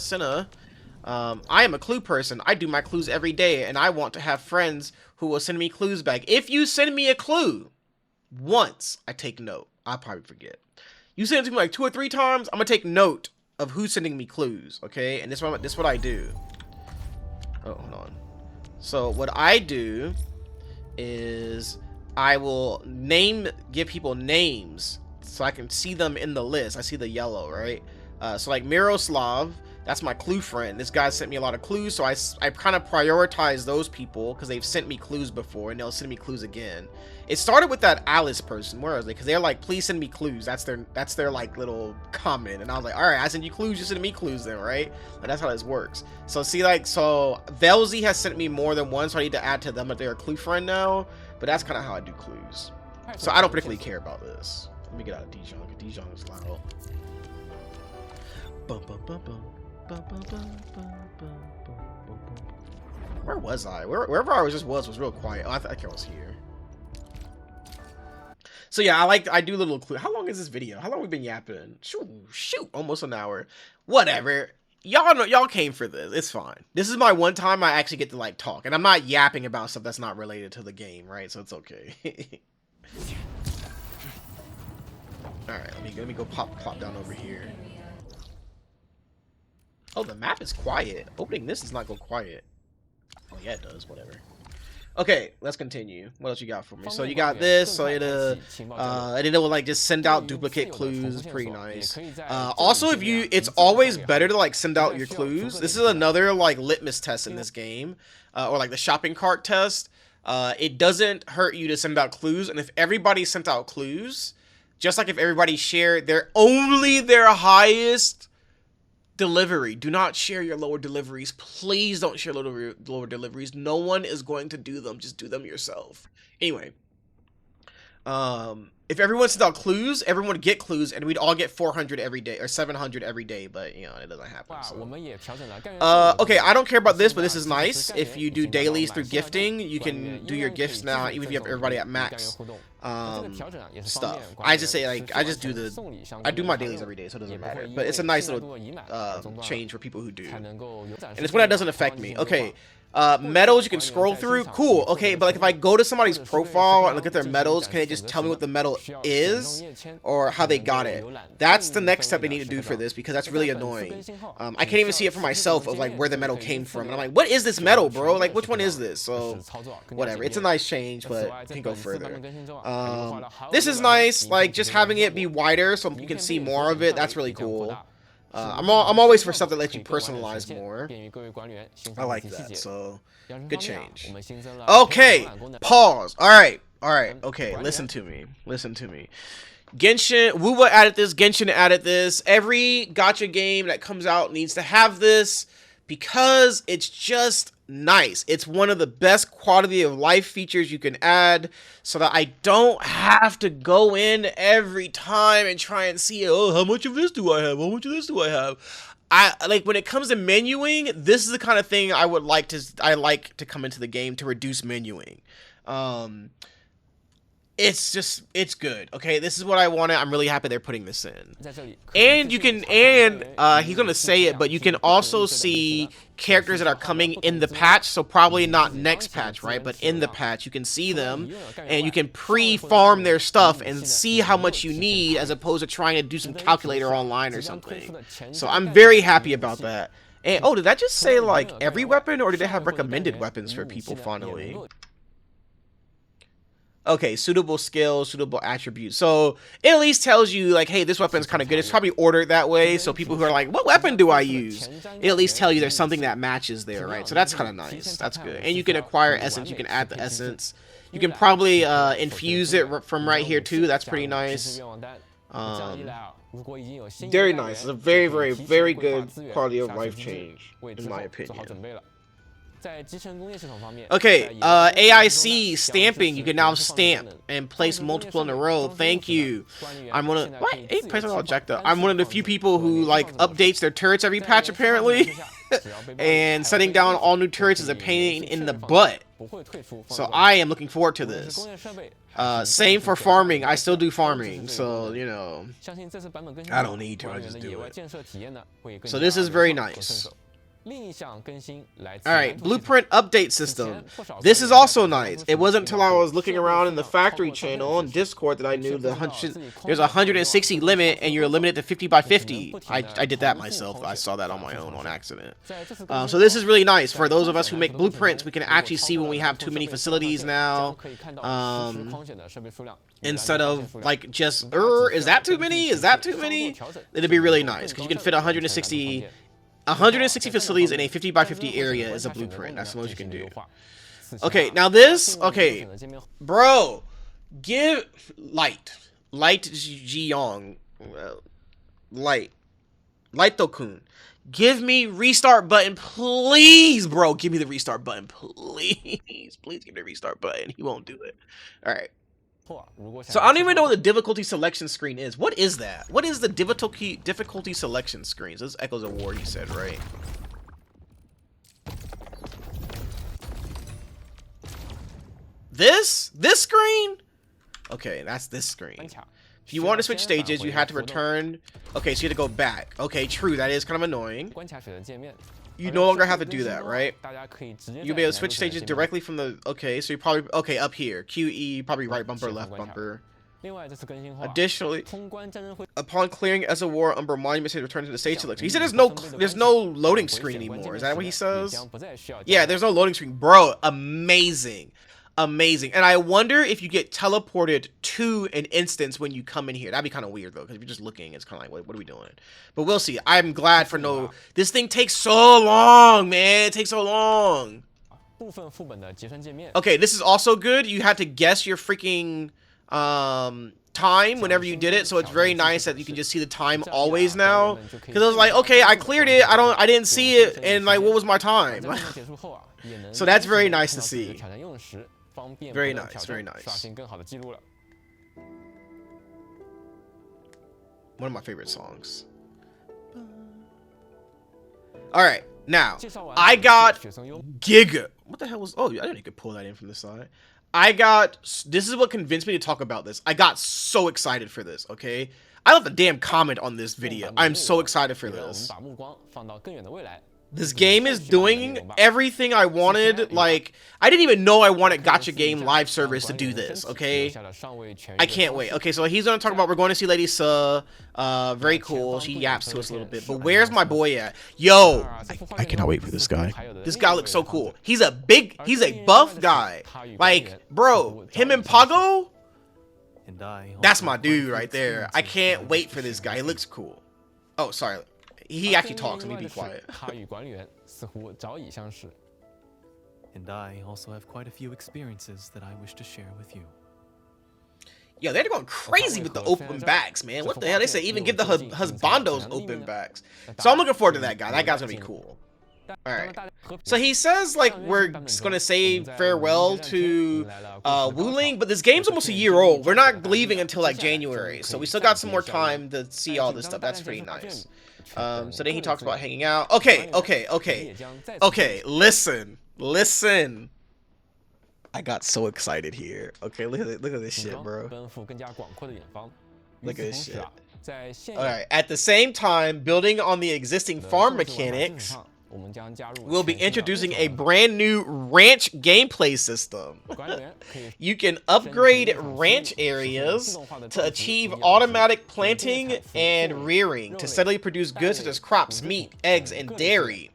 S1: I am a clue person. I do my clues every day, and I want to have friends who will send me clues back. If you send me a clue once, I take note. I'll probably forget. You send it to me like 2 or 3 times, I'm gonna take note of who's sending me clues. Okay, and this is what I do. Oh, hold on. So what I do is I will give people names so I can see them in the list. I see the yellow, right? So like Miroslav, that's my clue friend. This guy sent me a lot of clues, so I kind of prioritize those people because they've sent me clues before and they'll send me clues again. It started with that Alice person. Where is it? Because they're like, please send me clues. That's their like little comment. And I was like, all right, I send you clues, you send me clues then, right? And that's how this works. So see, like, so Velzy has sent me more than one, so I need to add to them that they're a clue friend now. But that's kind of how I do clues. So I don't particularly care about this. Let me get out of Dijon. Dijon is loud. Where was I? Wherever I was real quiet. Oh, I think I was here. So yeah, I do little clue. How long is this video? How long we been yapping? Shoot, almost an hour. Whatever. Y'all know, y'all came for this. It's fine. This is my one time I actually get to like talk, and I'm not yapping about stuff that's not related to the game, right? So it's okay. All right, let me go plop down over here. Oh, the map is quiet. Opening this does not go quiet. Oh yeah, it does. Whatever. Okay, let's continue. What else you got for me? So you got this, so it will like just send out duplicate clues. Pretty nice. Also, it's always better to like send out your clues. This is another like litmus test in this game, or like the shopping cart test. It doesn't hurt you to send out clues, and if everybody sent out clues, just like if everybody shared their highest delivery. Do not share your lower deliveries. Please don't share lower deliveries. No one is going to do them. Just do them yourself. Anyway, if everyone sent out clues, everyone would get clues, and we'd all get 400 every day or 700 every day. But you know, it doesn't happen. So. Okay, I don't care about this, but this is nice. If you do dailies through gifting, you can do your gifts now, even if you have everybody at max. Stuff. I just say like I do my dailies every day, so it doesn't matter. But it's a nice little change for people who do, and it's when that doesn't affect me. Okay. Medals you can scroll through. Cool. Okay, but like if I go to somebody's profile and look at their medals, can they just tell me what the medal is or how they got it? That's the next step they need to do for this, because that's really annoying. I can't even see it for myself of like where the medal came from. And I'm like, what is this medal, bro? Like, which one is this? So whatever. It's a nice change, but you can go further. This is nice, like just having it be wider so you can see more of it. That's really cool. I'm always for stuff that lets you personalize more. I like that, so good change. Okay, pause. All right, All right, okay, listen to me. Genshin, Wuwa added this, Genshin added this. Every gacha game that comes out needs to have this because it's just nice. It's one of the best quality of life features you can add so that I don't have to go in every time and try and see, oh, how much of this do I have? How much of this do I have? Like when it comes to menuing, this is the kind of thing I like to come into the game to reduce menuing. It's good. Okay, this is what I wanted. I'm really happy they're putting this in. And you can, he's gonna say it, but you can also see characters that are coming in the patch. So probably not next patch, right? But in the patch, you can see them, and you can pre-farm their stuff and see how much you need, as opposed to trying to do some calculator online or something. So I'm very happy about that. And oh, did that just say like every weapon, or did they have recommended weapons for people finally? Okay, suitable skills, suitable attributes. So it at least tells you like, hey, this weapon's kind of good. It's probably ordered that way. So people who are like, what weapon do I use? It at least tell you there's something that matches there, right? So that's kind of nice. That's good. And you can acquire essence. You can add the essence. You can probably infuse it from right here too. That's pretty nice. Very nice. It's a very, very, very good quality of life change, in my opinion. Okay, AIC stamping. You can now stamp and place multiple in a row. Thank you. I'm one of I'm one of the few people who like updates their turrets every patch apparently. And setting down all new turrets is a pain in the butt. So I am looking forward to this. Same for farming. I still do farming, so you know, I don't need to. I just do it. So this is very nice. Alright, blueprint update system. This is also nice. It wasn't until I was looking around in the factory channel on Discord that I knew there's a 160 limit and you're limited to 50 by 50. I did that myself. I saw that on my own on accident. So this is really nice. For those of us who make blueprints, we can actually see when we have too many facilities now. Instead of like just, is that too many? Is that too many? It'd be really nice because you can fit 160 facilities in a 50 by 50 area is a blueprint. That's the most you can do. Okay, now this, okay, bro, give Light Jiyong, Light Tokun, give me restart button, please, bro. Give me the restart button, please. Please give me the restart button. He won't do it. All right. So I don't even know what the difficulty selection screen is. What is that? What is the difficulty selection screen? So this echoes a war, you said, right? This screen? Okay, that's this screen. If you want to switch stages, you have to return. Okay, so you have to go back. Okay, true. That is kind of annoying. You no longer have to do that, right? You'll be able to switch stages directly from the... Okay, so you probably... Okay, up here. QE, probably right bumper, left bumper. Additionally, upon clearing as a war, Umber Monument says return to the stage selection. He said there's no loading screen anymore. Is that what he says? Yeah, there's no loading screen. Bro, amazing. Amazing. And I wonder if you get teleported to an instance when you come in here. That'd be kind of weird though, because if you're just looking, it's kind of like, what are we doing? But we'll see. I'm glad for no... This thing takes so long, man. It takes so long. Okay, this is also good. You had to guess your freaking time whenever you did it, so it's very nice that you can just see the time always now. Because I was like, okay, I cleared it. I didn't see it, and like, what was my time? So that's very nice to see. Very nice, very nice. One of my favorite songs. Alright, now, I got Giga. What the hell was... Oh, I didn't even pull that in from the side. This is what convinced me to talk about this. I got so excited for this, okay? I left a damn comment on this video. I'm so excited for this. This game is doing everything I wanted. Like, I didn't even know I wanted Gacha Game live service to do this, okay? I can't wait. Okay, so he's gonna talk about, we're going to see Lady Suh. Very cool. She yaps to us a little bit. But where's my boy at? Yo, I cannot wait for this guy. This guy looks so cool. He's a buff guy. Like, bro, him and Pago? That's my dude right there. I can't wait for this guy. He looks cool. Oh, sorry. He actually talks. Let me be quiet.
S5: And I also have quite a few experiences that I wish to share with you.
S1: Yo, they're going crazy with the open backs, man. What the hell? They say even give the husbandos open backs. So I'm looking forward to that guy. That guy's gonna be cool. Alright. So he says, like, we're gonna say farewell to Wuling, but this game's almost a year old. We're not leaving until, like, January. So we still got some more time to see all this stuff. That's pretty nice. So then he talks about hanging out. Okay. Listen. I got so excited here. Okay, look at this shit, bro. Look at this shit. Alright, at the same time, building on the existing farm mechanics, we'll be introducing a brand new ranch gameplay system. You can upgrade ranch areas to achieve automatic planting and rearing to steadily produce goods such as crops, meat, eggs, and dairy.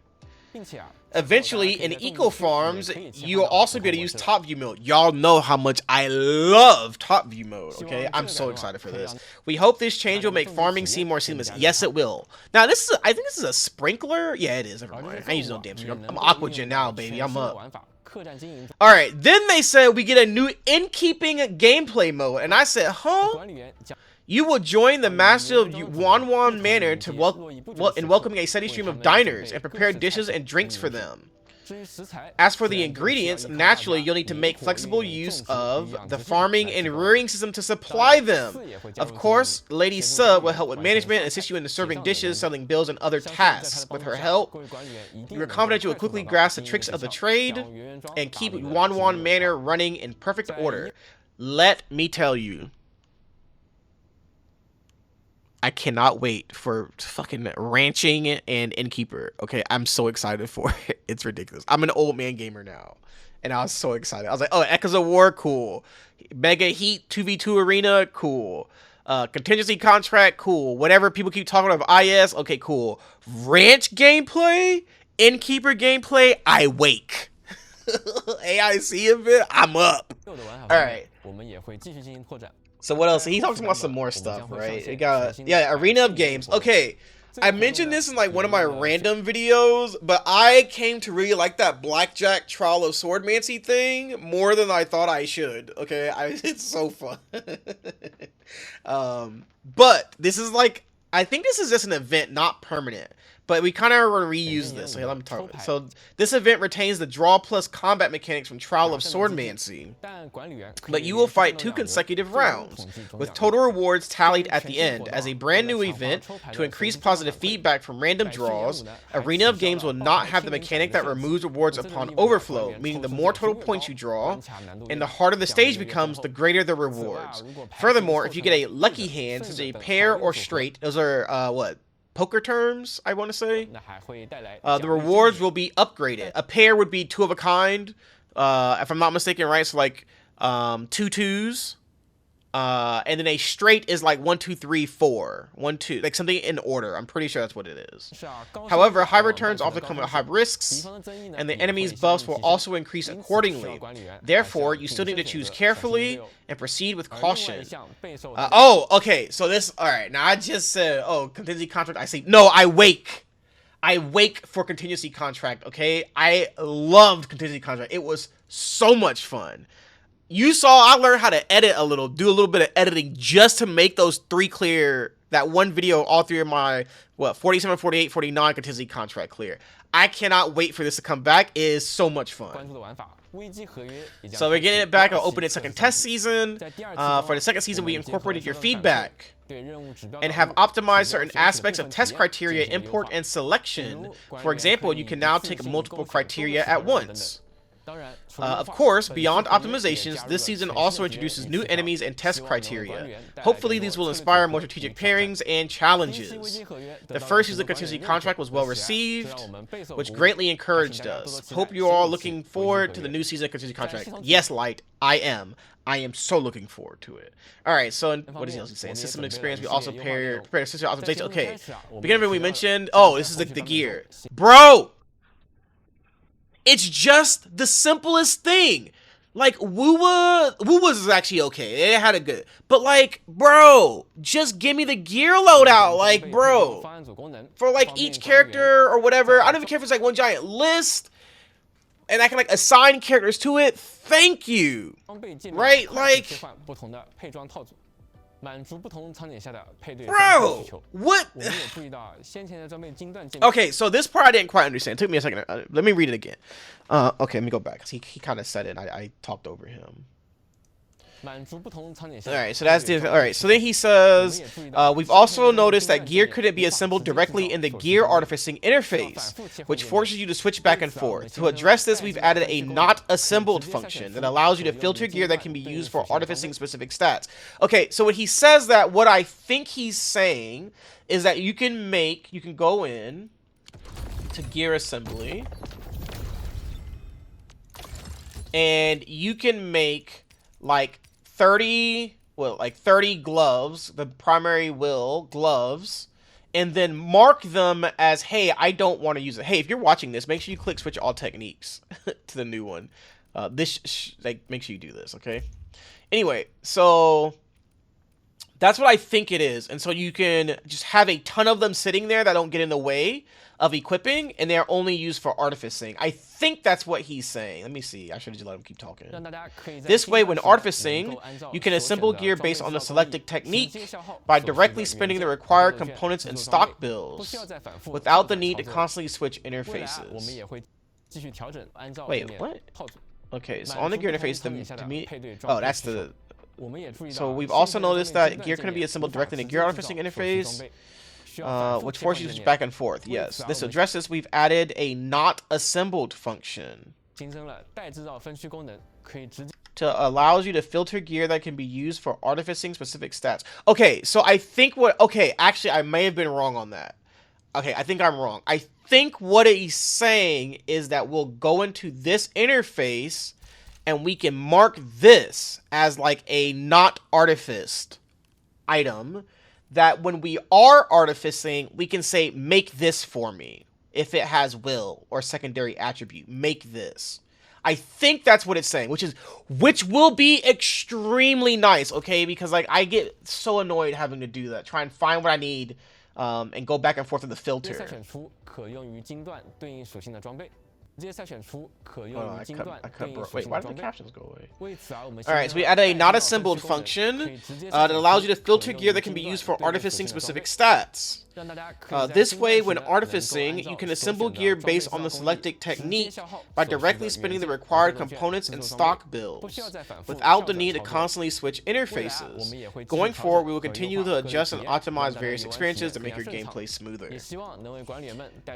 S1: Eventually, in eco farms, you'll also be able to use top view mode. Y'all know how much I love top view mode, okay? I'm so excited for this. We hope this change will make farming seem more seamless. Yes, it will. Now, I think this is a sprinkler. Yeah, it is. Never mind. I ain't using no damn sprinkler. I'm Aquagen now, baby. I'm up. Alright, then they said we get a new innkeeping gameplay mode. And I said, huh? You will join the master of Wanwan Manor in welcoming a steady stream of diners and prepare dishes and drinks for them. As for the ingredients, naturally you'll need to make flexible use of the farming and rearing system to supply them. Of course, Lady Su will help with management and assist you in serving dishes, selling bills, and other tasks. With her help, you are confident you will quickly grasp the tricks of the trade and keep Wanwan Manor running in perfect order. Let me tell you, I cannot wait for fucking ranching and innkeeper. Okay, I'm so excited for it. It's ridiculous. I'm an old man gamer now, and I was so excited. I was like, oh, Echoes of War, cool. Mega Heat 2v2 Arena, cool. Contingency contract, cool. Whatever people keep talking about IS, okay, cool. Ranch gameplay, innkeeper gameplay, I wake. AIC event, I'm up. All right. So what else? He talks about some more stuff, right? We got, yeah, Arena of Games. Okay, I mentioned this in like one of my random videos, but I came to really like that Blackjack Trial of Swordmancy thing more than I thought I should. Okay, it's so fun. But this is like, I think this is just an event, not permanent. But we kind of reuse this. So let me talk about it. So this event retains the draw plus combat mechanics from Trial of Swordmancy, but you will fight 2 consecutive rounds, with total rewards tallied at the end. As a brand new event, to increase positive feedback from random draws, Arena of Games will not have the mechanic that removes rewards upon overflow, meaning the more total points you draw, and the harder the stage becomes, the greater the rewards. Furthermore, if you get a lucky hand, such as a pair or straight, those are, poker terms, I want to say. The rewards will be upgraded. A pair would be 2 of a kind, if I'm not mistaken, right? So like 2 2s, and then a straight is like 1 2 3 4, 1 2, like something in order. I'm pretty sure that's what it is. However, high returns often come with high risks, and the enemy's buffs will also increase accordingly. Therefore, you still need to choose carefully and proceed with caution. Oh, okay. So this, all right. Now I just said, oh, contingency contract. I say no. I wake for contingency contract. Okay, I loved contingency contract. It was so much fun. You saw I learned how to edit a little, do a little bit of editing just to make those 3 clear. That one video, all 3 of my, 47, 48, 49 contingency contract clear. I cannot wait for this to come back. It is so much fun. So we're getting it back. I'll open it second test season. For the second season, we incorporated your feedback and have optimized certain aspects of test criteria, import, and selection. For example, you can now take multiple criteria at once. Of course, beyond optimizations, this season also introduces new enemies and test criteria. Hopefully, these will inspire more strategic pairings and challenges. The first season contingency contract was well received, which greatly encouraged us. Hope you are all looking forward to the new season contingency contract. Yes, Light, I am. I am so looking forward to it. All right, so what is he else saying? System experience. We also prepare system optimization. Okay, beginning of it, we mentioned. Oh, this is the gear, bro. It's just the simplest thing. Like, Wuwa's actually okay. It had a good. But, like, bro, just give me the gear loadout. Like, bro, for, like, each character or whatever. I don't even care if it's, like, one giant list. and I can like assign characters to it. Thank you. Right? Like, bro, what? Okay, so this part I didn't quite understand. It took me a second. Let me read it again. Okay, let me go back. He kind of said it. I talked over him. Alright, so that's the alright. So then he says, we've also noticed that gear couldn't be assembled directly in the gear artificing interface, which forces you to switch back and forth. To address this, we've added a not assembled function that allows you to filter gear that can be used for artificing specific stats. Okay, so when he says that, what I think he's saying is that you can go in to gear assembly, and you can make like 30 gloves, the primary gloves, and then mark them as, hey, I don't want to use it. Hey, if you're watching this, make sure you click switch all techniques to the new one. Make sure you do this, okay? Anyway, so that's what I think it is. And so you can just have a ton of them sitting there that don't get in the way of equipping, and they're only used for artificing. I think that's what he's saying. Let me see. I should have just let him keep talking. This way, when artificing, you can assemble gear based on the selected technique by directly spinning the required components in stock builds without the need to constantly switch interfaces. Wait, what? Okay, so on the gear interface, that's the... So we've also noticed that gear can be assembled directly in the gear artificing interface, which forces you to switch back and forth. Yes, this addresses, we've added a not assembled function to allows you to filter gear that can be used for artificing specific stats. Okay, so I think actually I may have been wrong on that. Okay, I think I'm wrong. I think what he's saying is that we'll go into this interface and we can mark this as like a not artificed item, that when we are artificing, we can say, make this for me. If it has will or secondary attribute, make this. I think that's what it's saying, which will be extremely nice, okay? Because like I get so annoyed having to do that, try and find what I need, and go back and forth with the filter. Wait, why did the captions go away? Alright, so we added a not assembled function that allows you to filter gear that can be used for artificing specific stats. This way, when artificing, you can assemble gear based on the selected technique by directly spinning the required components in stock builds, without the need to constantly switch interfaces. Going forward, we will continue to adjust and optimize various experiences to make your gameplay smoother.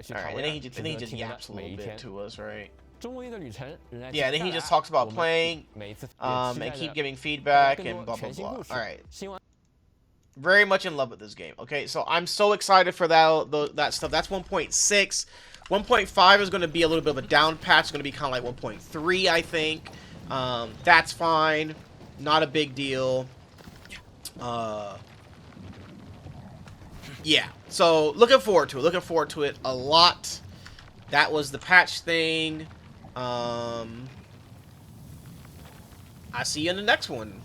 S1: Alright, and then he just yaps a little bit to us, right? Yeah, then he just talks about playing, and keep giving feedback, and blah, blah, blah. Alright. Very much in love with this game. Okay, so I'm so excited for that stuff. That's 1.6. 1.5 is going to be a little bit of a down patch. It's going to be kind of like 1.3, I think. That's fine. Not a big deal. Yeah, so looking forward to it. Looking forward to it a lot. That was the patch thing. I see you in the next one.